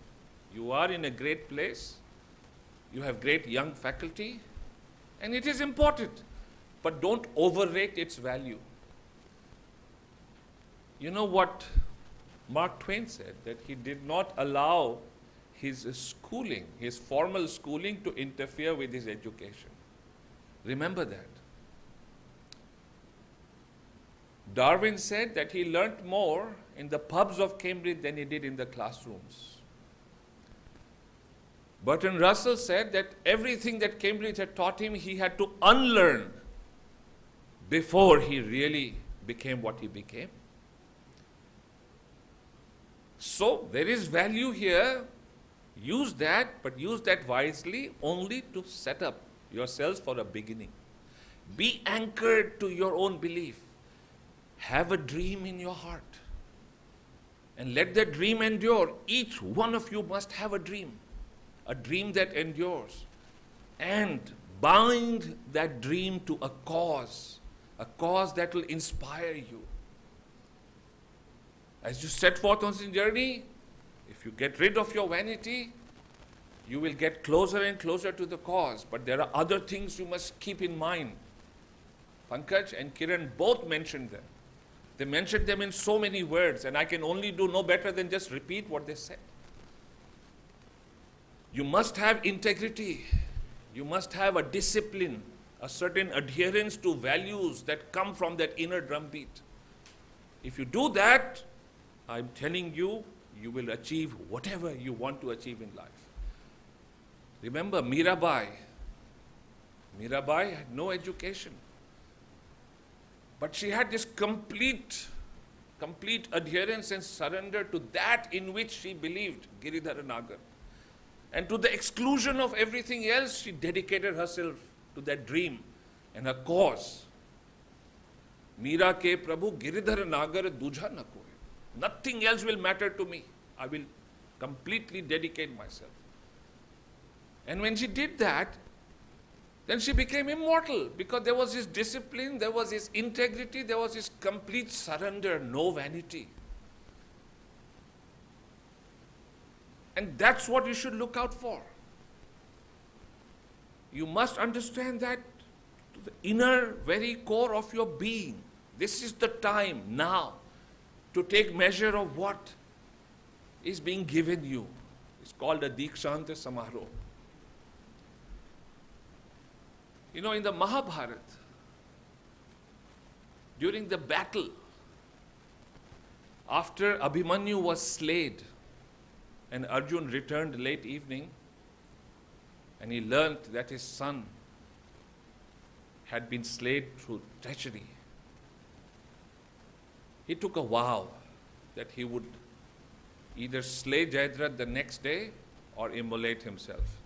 You are in a great place. You have great young faculty. And it is important. But don't overrate its value. You know what Mark Twain said? That he did not allow his schooling, his formal schooling, to interfere with his education. Remember that. Darwin said that he learnt more in the pubs of Cambridge than he did in the classrooms. Bertrand Russell said that everything that Cambridge had taught him, he had to unlearn before he really became what he became. So there is value here. Use that, but use that wisely only to set up yourselves for a beginning. Be anchored to your own belief. Have a dream in your heart. And let that dream endure. Each one of you must have a dream that endures. And bind that dream to a cause that will inspire you. As you set forth on this journey, if you get rid of your vanity, you will get closer and closer to the cause. But there are other things you must keep in mind. Pankaj and Kiran both mentioned them. They mentioned them in so many words, and I can only do no better than just repeat what they said. You must have integrity. You must have a discipline, a certain adherence to values that come from that inner drumbeat. If you do that, I'm telling you, you will achieve whatever you want to achieve in life. Remember Mirabai. Mirabai had no education. But she had this complete adherence and surrender to that in which she believed, Giridhara Nagar. And to the exclusion of everything else, she dedicated herself to that dream and her cause. Meera ke Prabhu Giridhara Nagar dujha na koi. Nothing else will matter to me. I will completely dedicate myself. And when she did that, then she became immortal because there was this discipline, there was this integrity, there was this complete surrender, no vanity. And that's what you should look out for. You must understand that to the inner, very core of your being. This is the time now to take measure of what is being given you. It's called a Dikshanta Samaroh. You know, in the Mahabharata, during the battle, after Abhimanyu was slain, and Arjun returned late evening, and he learnt that his son had been slain through treachery. He took a vow that he would either slay Jayadratha the next day or immolate himself.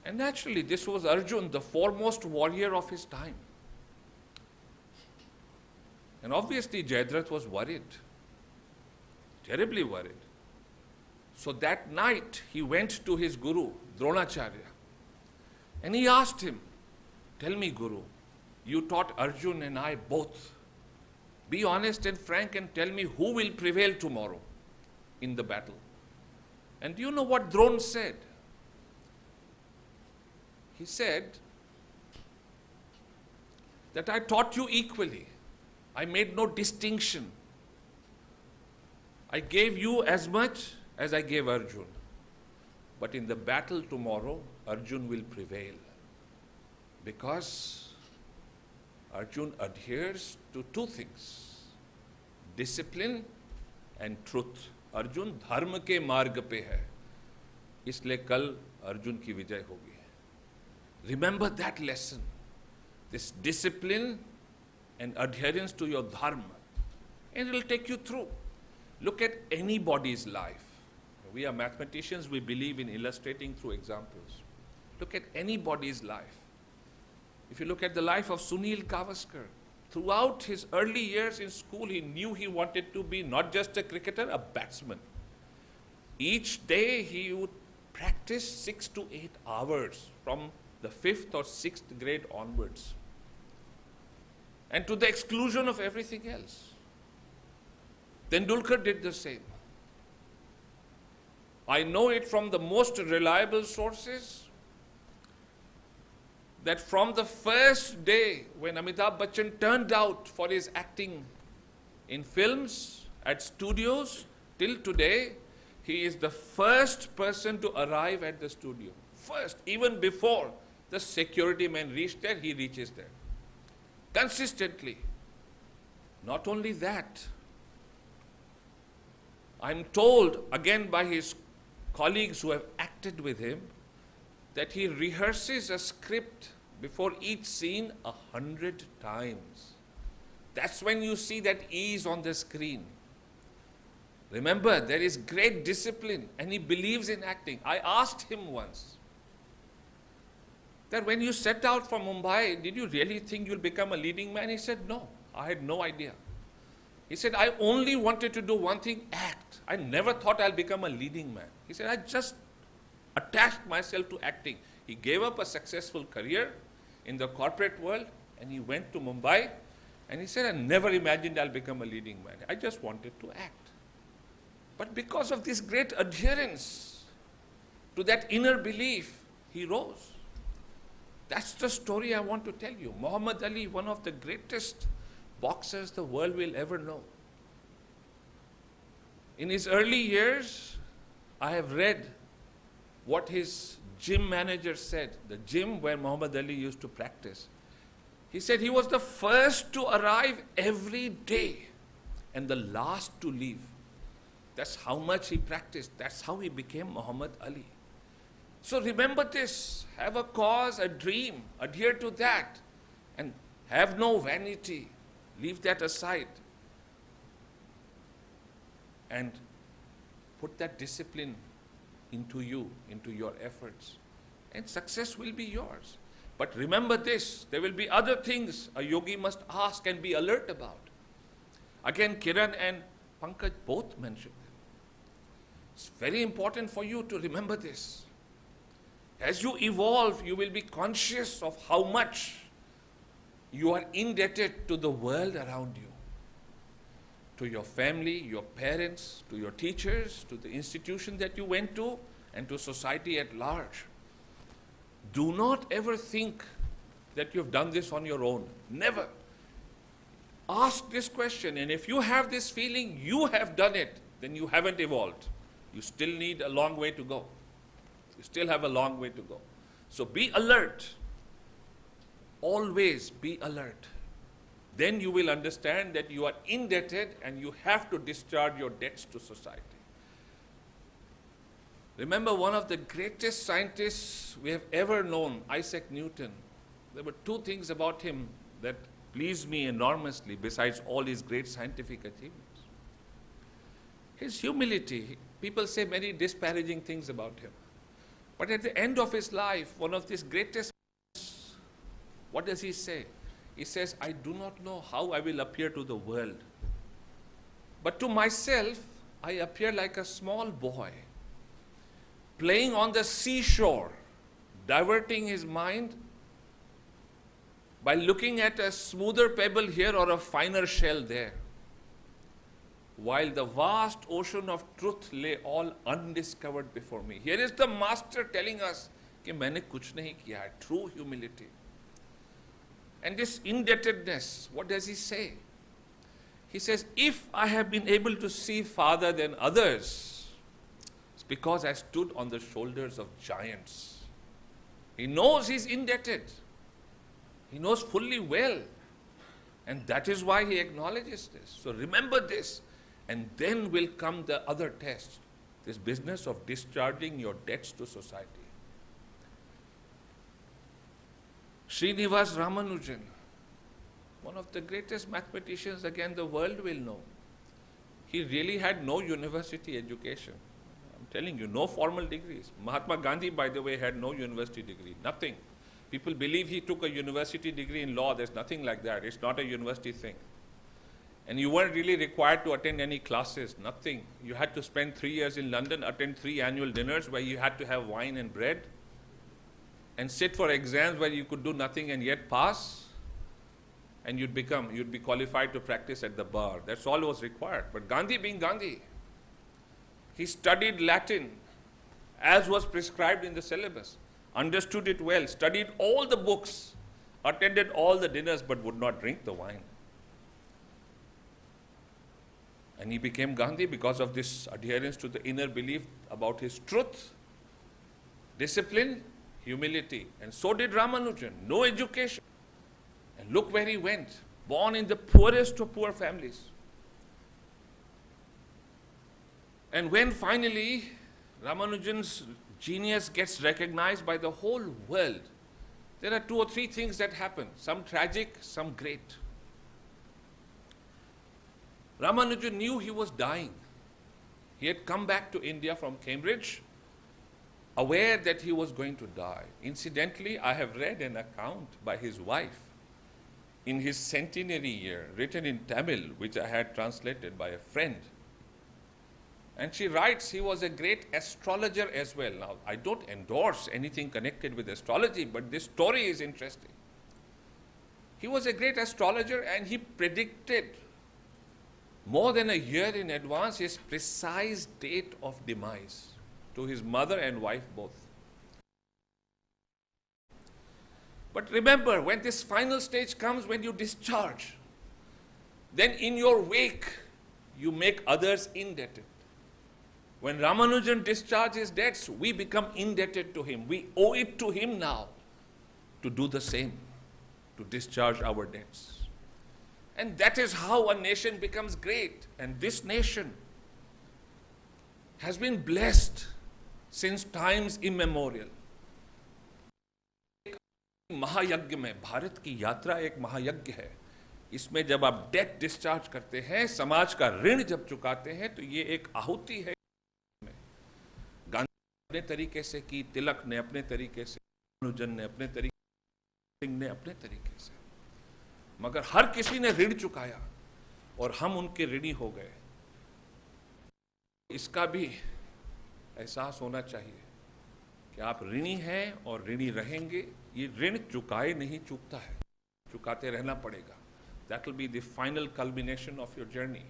And naturally, this was Arjun, the foremost warrior of his time. And obviously, Jayadratha was worried, terribly worried. So that night, he went to his guru, Dronacharya, and he asked him, "Tell me, Guru, you taught Arjun and I both. Be honest and frank and tell me who will prevail tomorrow in the battle." And do you know what Drona said? He said that I taught you equally. I made no distinction. I gave you as much as I gave Arjun. But in the battle tomorrow, Arjun will prevail. Because Arjun adheres to two things, discipline and truth. Arjun dharma ke marg pe hai. Isliye kal Arjun ki vijay hogi. Remember that lesson. This discipline and adherence to your dharma. And it will take you through. Look at anybody's life. We are mathematicians, we believe in illustrating through examples. Look at anybody's life. If you look at the life of Sunil Gavaskar, throughout his early years in school, he knew he wanted to be not just a cricketer, a batsman. Each day he would practice 6 to 8 hours from the 5th or 6th grade onwards. and to the exclusion of everything else. Tendulkar did the same. I know it from the most reliable sources that from the first day when Amitabh Bachchan turned out for his acting in films, at studios, till today, he is the first person to arrive at the studio. First, even before the security men reach there, he reaches there. Consistently. Not only that, I'm told again by his colleagues who have acted with him that he rehearses a script before each scene 100 times. That's when you see that ease on the screen. Remember, there is great discipline and he believes in acting. I asked him once that when you set out from Mumbai, did you really think you'll become a leading man? He said, no, I had no idea. He said, I only wanted to do one thing, act. I never thought I'll become a leading man. He said, I just attached myself to acting. He gave up a successful career in the corporate world and he went to Mumbai and he said, I never imagined I'll become a leading man. I just wanted to act. But because of this great adherence to that inner belief, he rose. That's the story I want to tell you. Muhammad Ali, one of the greatest boxers the world will ever know. In his early years, I have read what his gym manager said, the gym where Muhammad Ali used to practice. He said he was the first to arrive every day and the last to leave. That's how much he practiced. That's how he became Muhammad Ali. So remember this, have a cause, a dream, adhere to that, and have no vanity. Leave that aside. And put that discipline into you, into your efforts. And success will be yours. But remember this, there will be other things a yogi must ask and be alert about. Again, Kiran and Pankaj both mentioned them. It's very important for you to remember this. As you evolve, you will be conscious of how much you are indebted to the world around you, to your family, your parents, to your teachers, to the institution that you went to, and to society at large. Do not ever think that you've done this on your own. Never. Ask this question, and if you have this feeling you have done it, then you haven't evolved. You still need a long way to go. You still have a long way to go. So be alert. Always be alert. Then you will understand that you are indebted and you have to discharge your debts to society. Remember, one of the greatest scientists we have ever known, Isaac Newton. There were two things about him that pleased me enormously besides all his great scientific achievements. His humility. People say many disparaging things about him. But at the end of his life, one of his greatest, what does he say? He says, I do not know how I will appear to the world. But to myself, I appear like a small boy, playing on the seashore, diverting his mind by looking at a smoother pebble here or a finer shell there, while the vast ocean of truth lay all undiscovered before me. Here is the master telling us कि मैंने कुछ नहीं किया है, true humility. And this indebtedness, what does he say? He says, if I have been able to see farther than others, it's because I stood on the shoulders of giants. He knows he's indebted. He knows fully well. And that is why he acknowledges this. So remember this. And then will come the other test, this business of discharging your debts to society. Srinivas Ramanujan, one of the greatest mathematicians again the world will know. He really had no university education. I'm telling you, no formal degrees. Mahatma Gandhi, by the way, had no university degree, nothing. People believe he took a university degree in law. There's nothing like that. It's not a university thing. And you weren't really required to attend any classes, nothing. You had to spend 3 years in London, attend 3 annual dinners where you had to have wine and bread, and sit for exams where you could do nothing and yet pass. and you'd be qualified to practice at the bar. That's all was required. But Gandhi being Gandhi, he studied Latin as was prescribed in the syllabus, understood it well, studied all the books, attended all the dinners, but would not drink the wine. And he became Gandhi because of this adherence to the inner belief about his truth, discipline, humility. And so did Ramanujan. No education. And look where he went, born in the poorest of poor families. And when finally Ramanujan's genius gets recognized by the whole world, there are 2 or 3 things that happen, some tragic, some great. Ramanujan knew he was dying. He had come back to India from Cambridge, aware that he was going to die. Incidentally, I have read an account by his wife in his centenary year, written in Tamil, which I had translated by a friend. And she writes he was a great astrologer as well. Now, I don't endorse anything connected with astrology, but this story is interesting. He was a great astrologer and he predicted more than a year in advance his precise date of demise to his mother and wife both. But remember, when this final stage comes, when you discharge, then in your wake, you make others indebted. When Ramanujan discharged his debts, we become indebted to him. We owe it to him now to do the same, to discharge our debts. And that is how a nation becomes great. And this nation has been blessed since times immemorial. महायज्ञ में, भारत की यात्रा एक महायज्ञ है. इसमें जब आप डेट डिस्चार्ज करते हैं, समाज का ऋण जब चुकाते हैं, तो ये एक आहुति है. गांधी ने अपने तरीके से की, तिलक ने अपने तरीके से, रमानुजन ने अपने तरीके से, सिंह ने अपने तरीके से. मगर हर किसी ने ऋण चुकाया और हम उनके ऋणी हो गए. इसका भी एहसास होना चाहिए कि आप ऋणी हैं और ऋणी रहेंगे. ये ऋण चुकाए नहीं चूकता है, चुकाते रहना पड़ेगा. That will be the final culmination of your journey.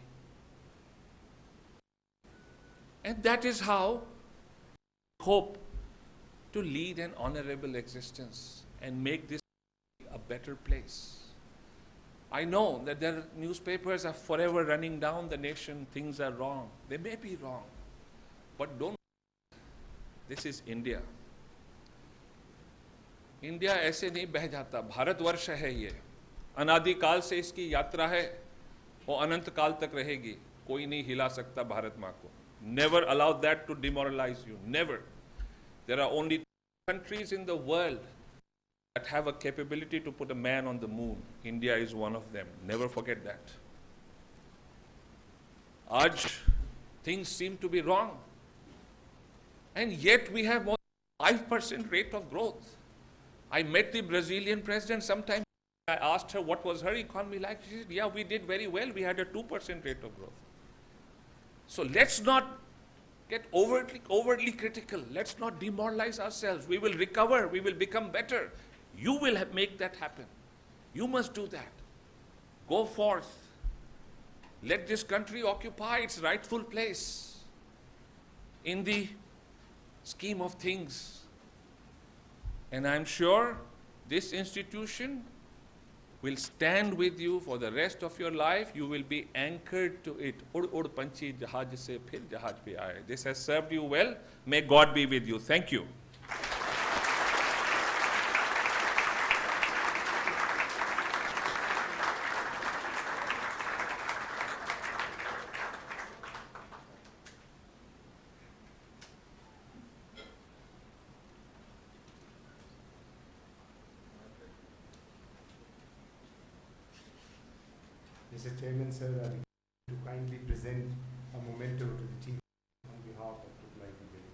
And that is how I hope to lead an honorable existence and make this a better place. I know that their newspapers are forever running down the nation, things are wrong. They may be wrong, but don't. This is India. India ऐसे नहीं बह जाता. भारतवर्ष है ये, अनादिकाल से इसकी यात्रा है, वो अनंत काल तक रहेगी. कोई नहीं हिला सकता भारत माँ को. Never allow that to demoralize you. Never. There are only 2 countries in the world that have a capability to put a man on the moon. India is one of them. Never forget that. Aj, things seem to be wrong. And yet we have more than 5% rate of growth. I met the Brazilian president sometime. I asked her what was her economy like. She said, yeah, we did very well. We had a 2% rate of growth. So let's not get overtly critical. Let's not demoralize ourselves. We will recover. We will become better. You will make that happen. You must do that. Go forth. Let this country occupy its rightful place in the scheme of things. And I'm sure this institution will stand with you for the rest of your life. You will be anchored to it. Ud panchi jahaj se phir jahaj pe aaye. This has served you well. May God be with you. Thank you. Mr. Chairman, sir, I would to kindly present a memento to the Chief on behalf of IIIT-Delhi.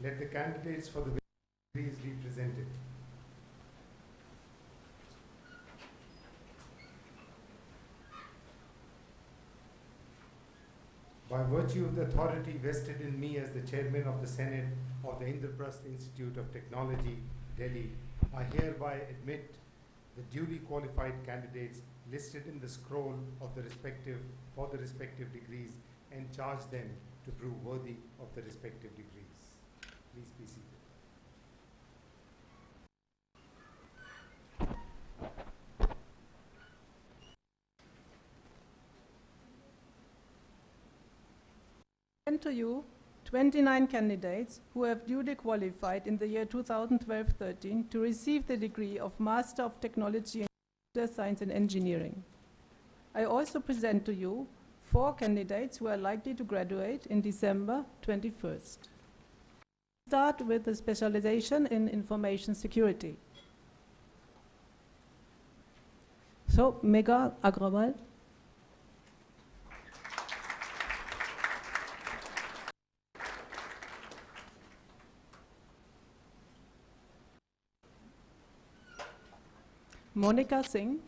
Let the candidates for the please be presented. By virtue of the authority vested in me as the chairman of the Senate of the Indraprasth Institute of Technology, Delhi, I hereby admit the duly qualified candidates listed in the scroll of the respective degrees and charge them to prove worthy of the respective degrees. Please be seated. Present to you 29 candidates who have duly qualified in the year 2012-13 to receive the degree of Master of Technology in Computer Science and Engineering. I also present to you 4 candidates who are likely to graduate in December 21st. Start with the specialization in information security. So, Megha Agrawal. Monica Singh.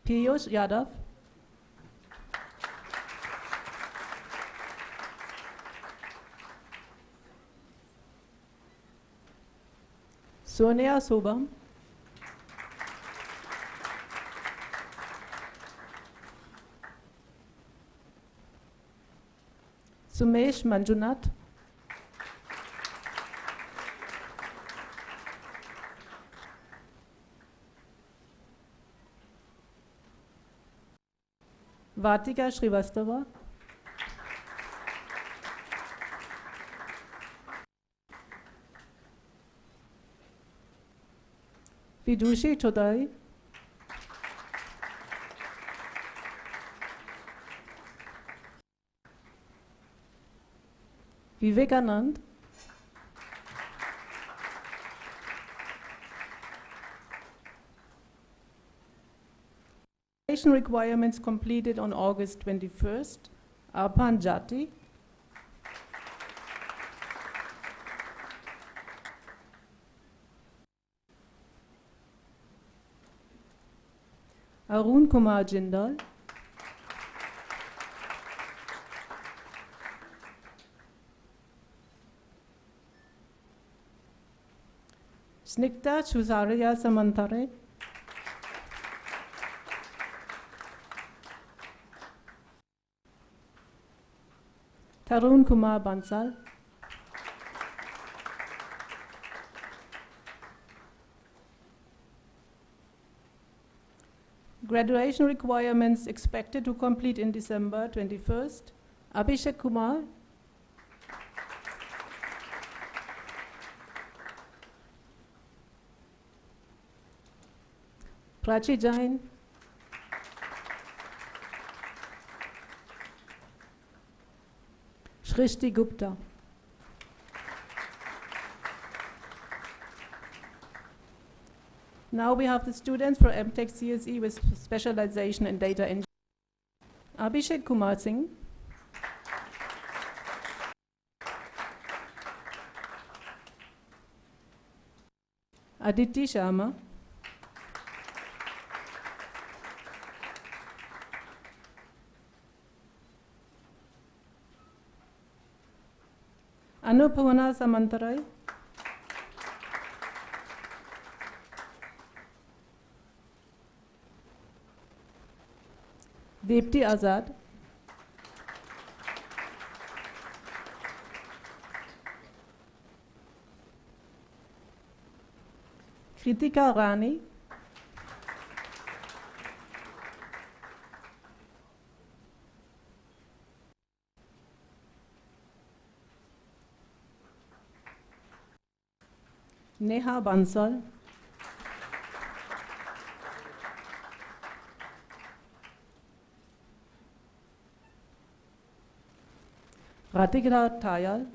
Piyush Yadav. Sonia Subham. Sumesh Manjunath. Vatika Srivastava. Vidushi Chodai. Vivekanand. Requirements completed on August 21st. Arpan Jati. Arun Kumar Jindal. Snigdha Chuzariya Samantare. Tarun Kumar Bansal. Graduation requirements expected to complete in December 21st. Abhishek Kumar. Prachi Jain. Shrishti Gupta. Now we have the students for MTech CSE with specialization in data engineering. Abhishek Kumar Singh. Aditi Sharma. Anupurna Samantarai. Deepti Azad. Kritika Rani. Neha Bansal. Ratika Tayal.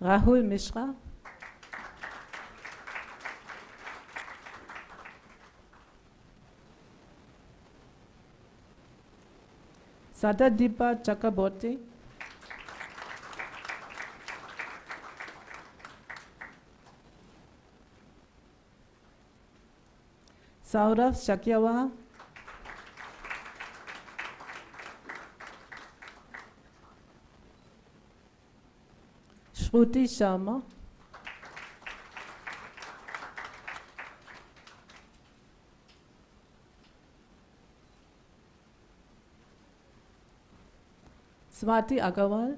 Rahul Mishra. Satadipa Chakraborty, Saurav Shakyawa, Shruti Sharma, Swati Agarwal,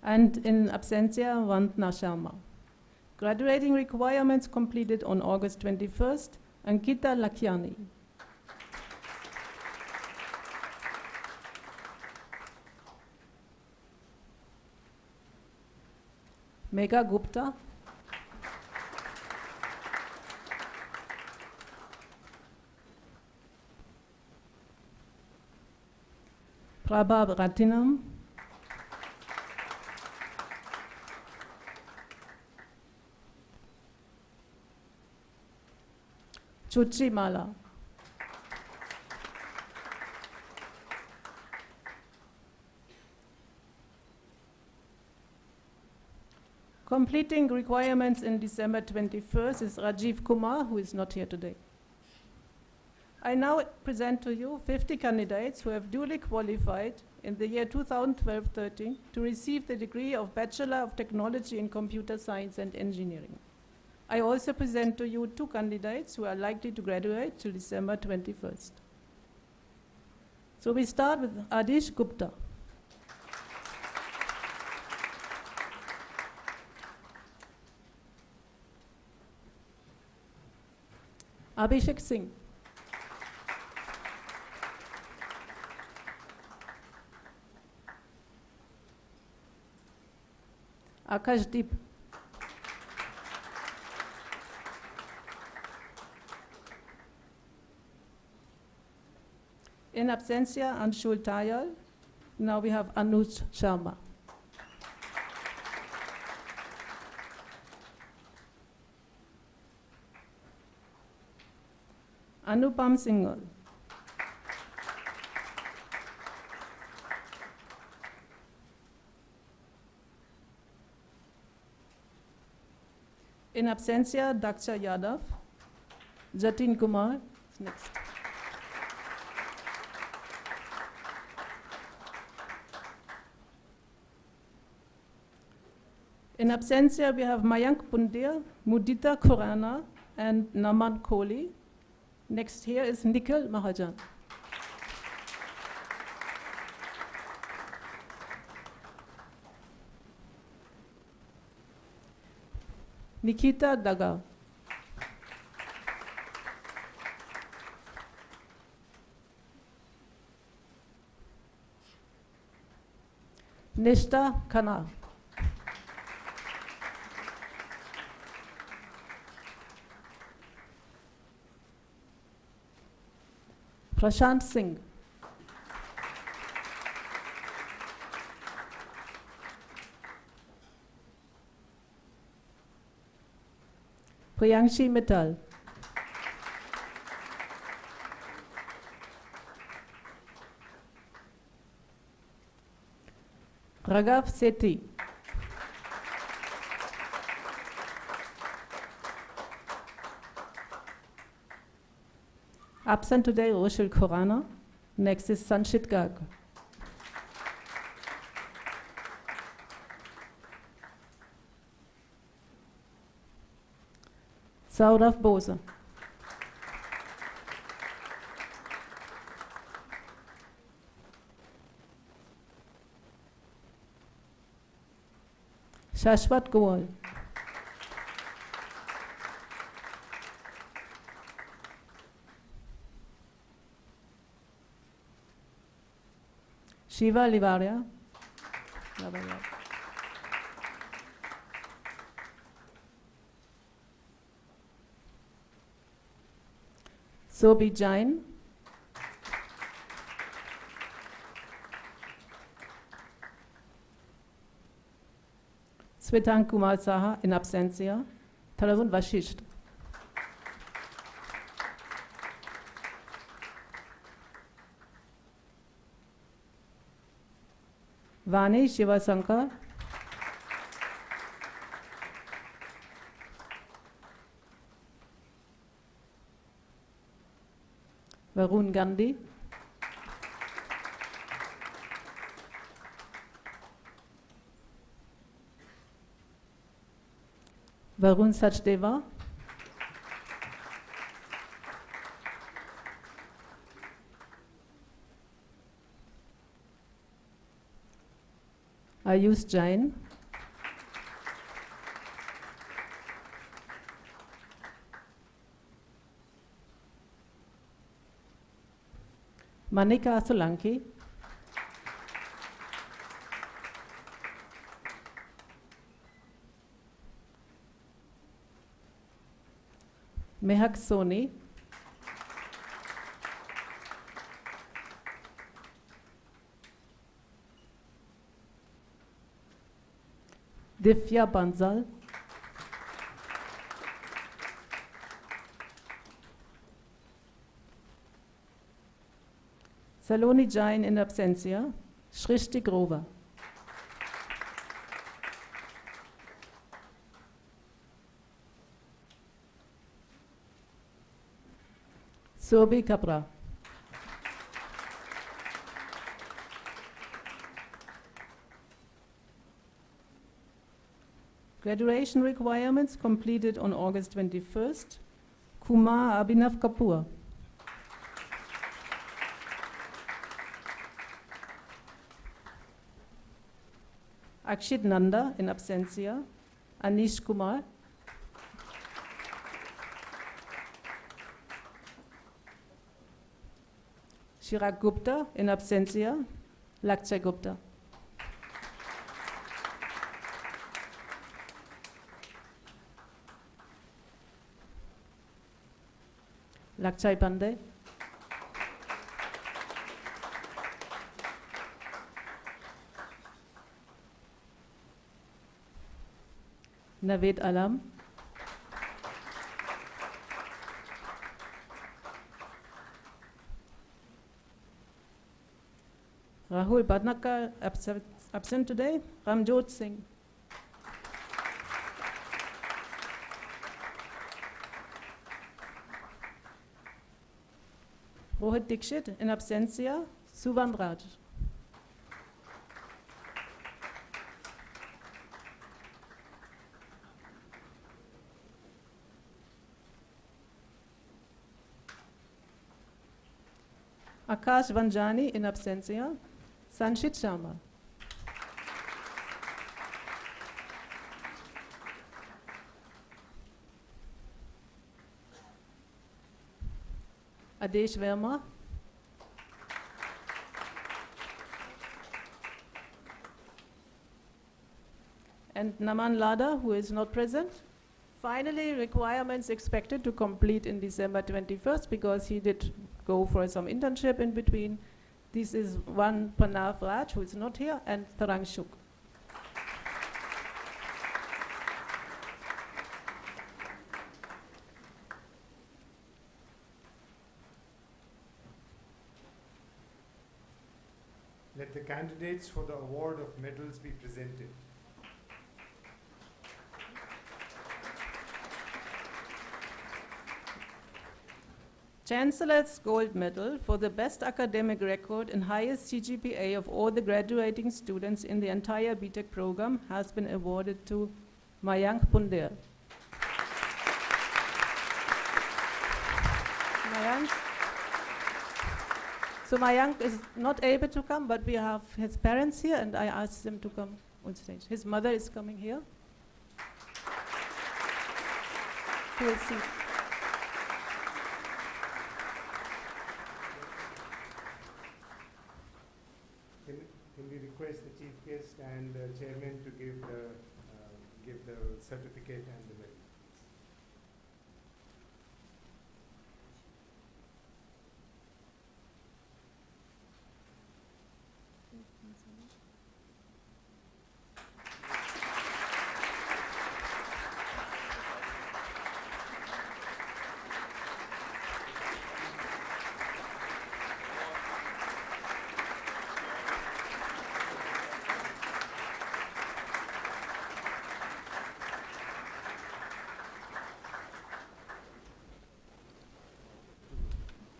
and in absentia, Vandna Sharma. Graduating requirements completed on August 21st, Ankita Lakhiani. Megha Gupta, Prabha Ratinam, Chuchi Mala, completing requirements in December 21st is Rajiv Kumar, who is not here today. I now present to you 50 candidates who have duly qualified in the year 2012-13 to receive the degree of Bachelor of Technology in Computer Science and Engineering. I also present to you 2 candidates who are likely to graduate till December 21st. So we start with Adish Gupta. Abhishek Singh. Akashdeep. In absentia, Anshul Tayal. Now we have Anuj Sharma. Anupam Singhal. In absentia, Daksha Yadav. Jatin Kumar is next. In absentia, we have Mayank Pundia, Mudita Khurana, and Naman Kohli. Next here is Nikhil Mahajan. Nikita Daga. Nishta Khanna. Prashant Singh. Priyanshi Mittal. Raghav Sethi. Absent today, Roshul Khurana. Next is Sanchit Garg. Saurav Bose. Shashwat Goel. Shiva Livaria. Sobi Jain. Swetan Kumar Saha in absentia. Tarun Vashisht. Vani Shivasankar. Varun Gandhi. Varun Sachdeva. Ayush Jain. Manika Solanki. Mehak Soni. Divya Bansal. Saloni Jain in absentia. Shrishti Grover. Surbi Kapra. Graduation requirements completed on August 21st. Kumar Abhinav Kapoor. Akshit Nanda in absentia. Anish Kumar. Chirag Gupta in absentia. Lakshya Gupta. Lakshya Pandey. Naveed Alam. Rahul Badnakar, absent today. Ramjot Singh. Rohit Dixit, in absentia. Suvan Raj. Akash Vanjani, in absentia. Sanchit Sharma. Adesh Verma. And Naman Lada, who is not present. Finally, requirements expected to complete in December 21st because he did go for some internship in between. This is one Panav Raj, who is not here, and Tarang Shuk. Let the candidates for the award of medals be presented. Chancellor's Gold Medal for the best academic record and highest CGPA of all the graduating students in the entire BTech program has been awarded to Mayank Pundir. Mayank. So Mayank is not able to come, but we have his parents here, and I asked them to come on stage. His mother is coming here. We'll see. Can we request the chief guest and chairman to give the certificate and the medal?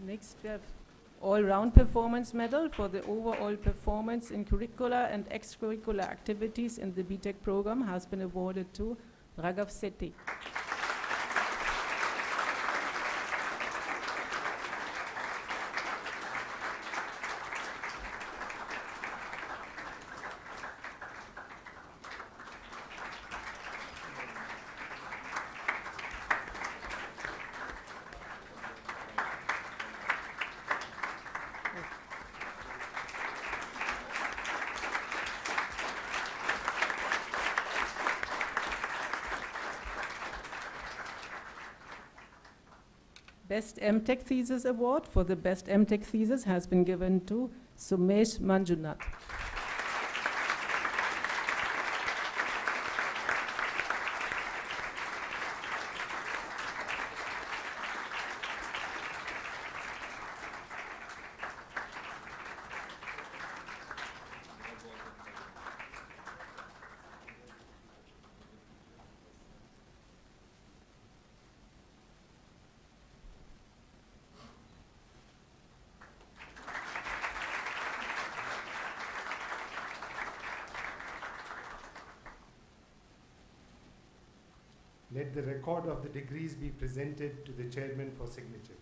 Next, we have all-round performance medal for the overall performance in curricular and extracurricular activities in the BTech program has been awarded to Raghav Sethi. Best MTech Thesis Award for the Best MTech Thesis has been given to Sumesh Manjunath. Let the record of the degrees be presented to the chairman for signature.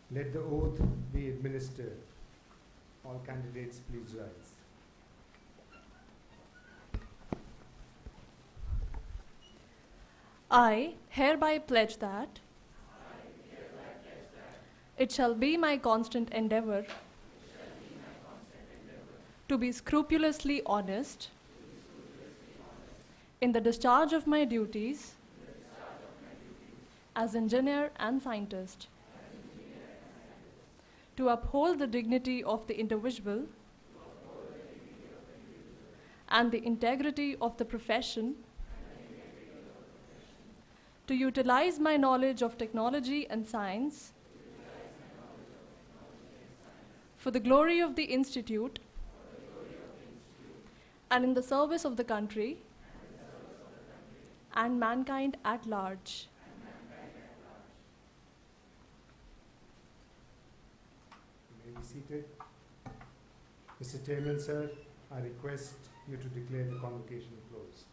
Let the oath be administered. All candidates, please rise. I hereby pledge that it shall be my constant endeavor to be scrupulously honest in the discharge of my duties as engineer and scientist, to uphold the dignity of the individual and the integrity of the profession, to utilize my knowledge of technology and science for the glory of the Institute and in the service of the country and mankind at large. You may be seated. Mr. Chairman, sir, I request you to declare the convocation closed.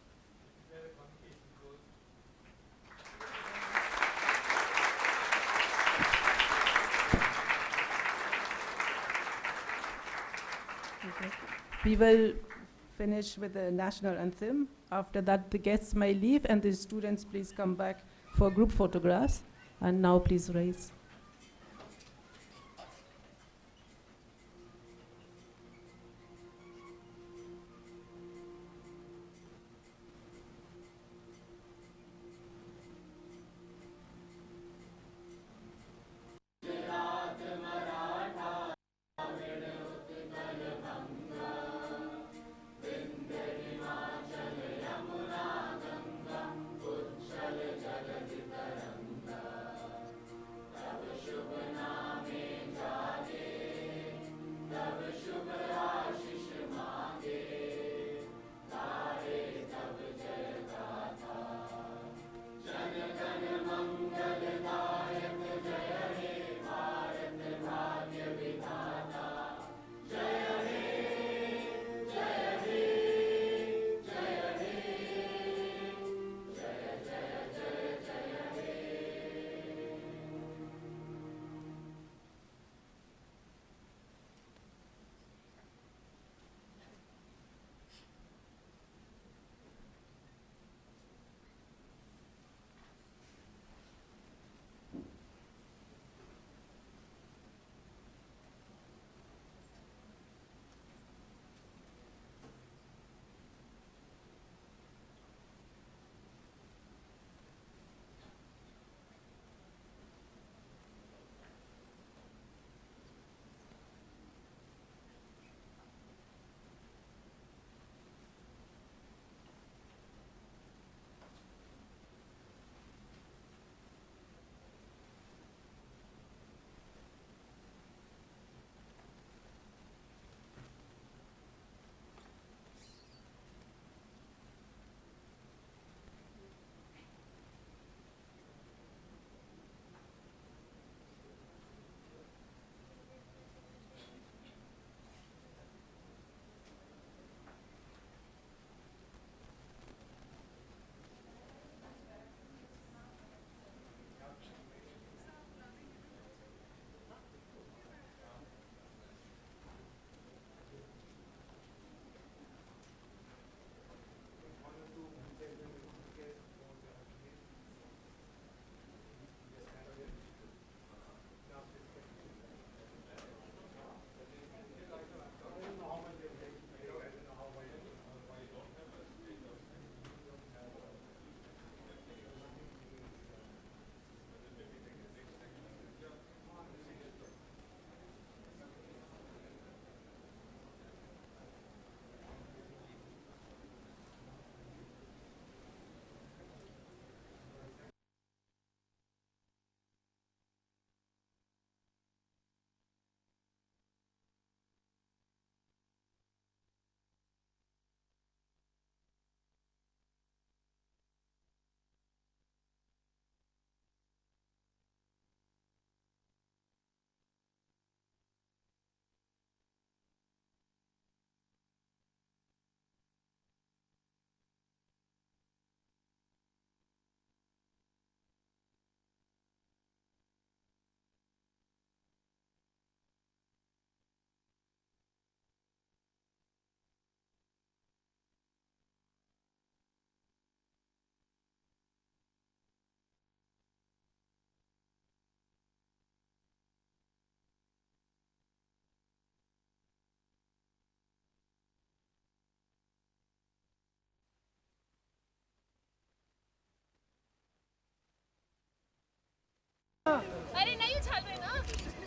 Okay. We will finish with the national anthem. After that, the guests may leave and the students please come back for group photographs. And now please rise.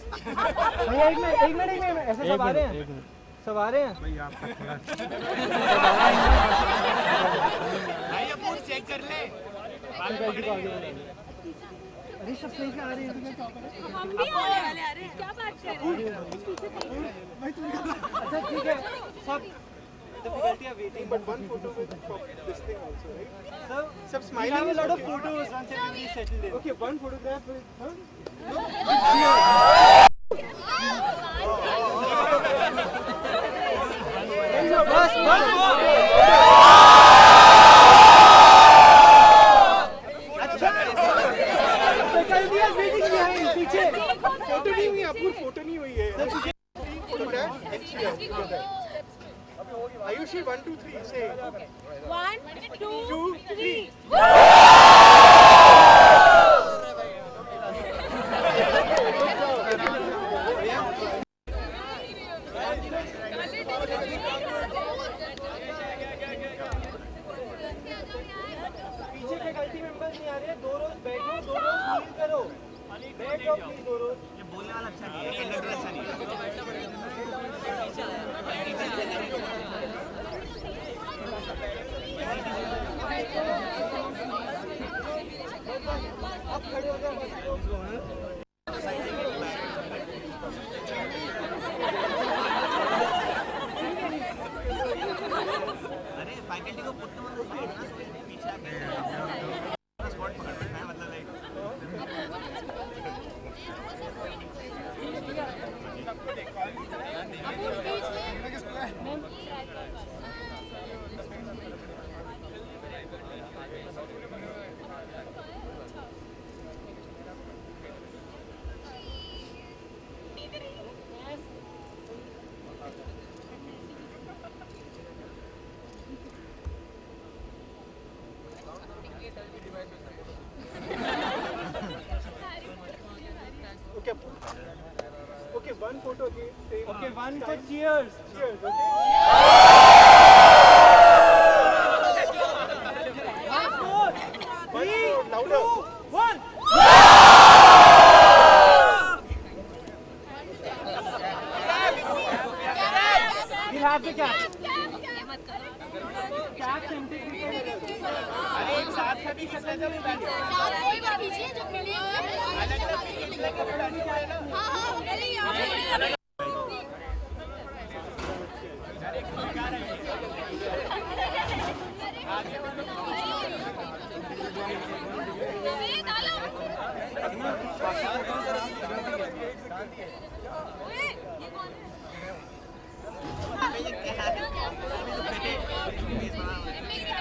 भैया एक minute ऐसे सब आ रहे हैं, सब आ रहे हैं भाई, आपका थोड़ा भाई अब पूछ चेक कर ले। अरे सब सही से आ रहे हैं, हम भी आने वाले हैं, क्या बात कर रहे हैं? अच्छा ठीक है सब difficulty of waiting, but one photo with this thing also, right? Sir, smiling. We have a lot of photos once everybody settled in. Okay, one photograph with, photo नहीं हुई, आपको फोटो नहीं हुई है। आयुषी 1 2 3 से 1 2 3 पीछे फैकल्टी मेंबर्स नहीं आ रहे हैं, 2 रोज बैठो, 2 रोज हील करो, बैठो प्लीज 2 रोज। ये बोलने वाला अच्छा नहीं है, ये अच्छा नहीं है। आप खड़े हो जाओ। अरे फैकल्टी को पुट करो साइड ना, पीछे आके स्पॉट पकड़ना है, मतलब like Okay, one photo again. Okay, one for cheers. Cheers, okay? Once more. 3, 2, 1. We'll have the cap. Cap empty. अरे एक साथ कभी सकते जब बैठो। कोई बात नहीं, जब मिलेंगे अलग-अलग हां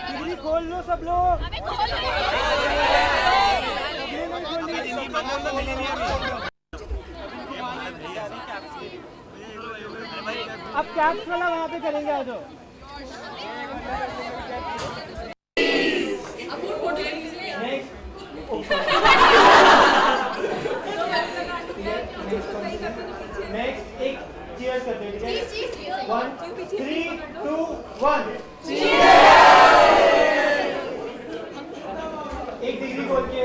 डिग्री खोल लो सब लोग। अब कैप्स वाला वहाँ पे करेंगे, आ जाओ। नेक्स्ट एक चीयर्स करते हैं, ठीक है? 1 3 2 1 एक डिग्री खोल के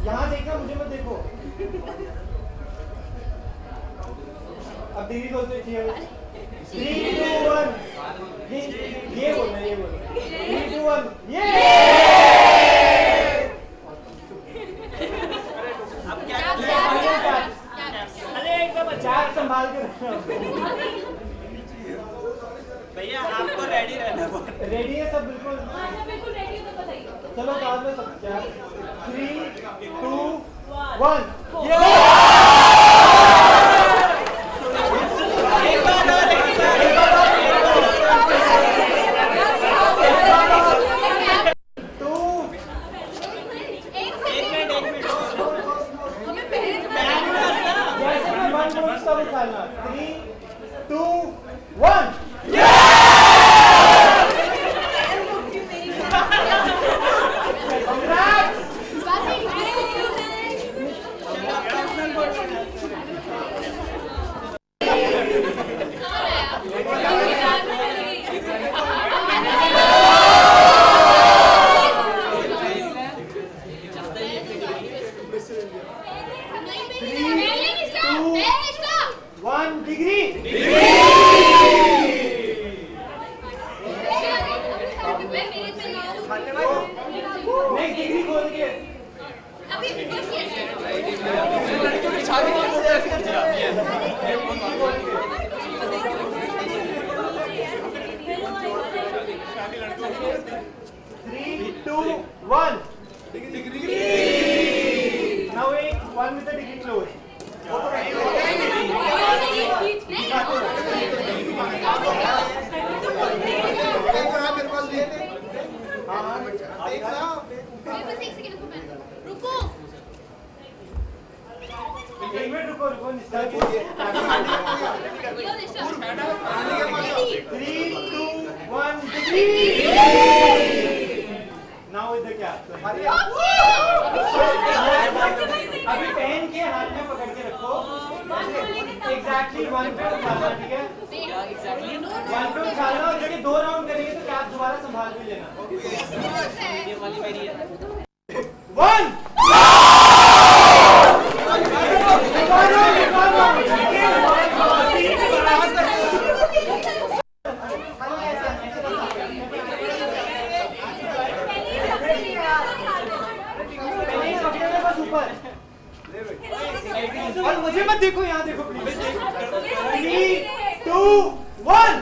यहाँ देखना, मुझे मत देखो। अब डिग्री खोलते हैं। 3 2 1 ये बोलना, ये बोलना। 3 2 1 ये। अब क्या अरे एकदम चार संभाल के रखना भैया, आपको रेडी रहना। रेडी है सब बिल्कुल? बिल्कुल रेडी है, तो बताइए। चलो बाद में सब। 3 2 1 सब उठाना। 3 2 1 1 degree. Next degree खोल के. Three, two, one. Degree. Now wait, one with the degree close. रुको निस्तर कीजिए. 3, 2, 1 degree. Now with the cap. अभी पेन के हाथ में पकड़ के रखो. Exactly 1 पे उठाना, ठीक है? 1 पे उठाना और जब ये 2 राउंड करेंगे तो कैप दोबारा संभाल भी लेना. ये वाली मेरी है. 1. और मुझे मत देखो, यहाँ देखो प्लीज. 3, 2, 1.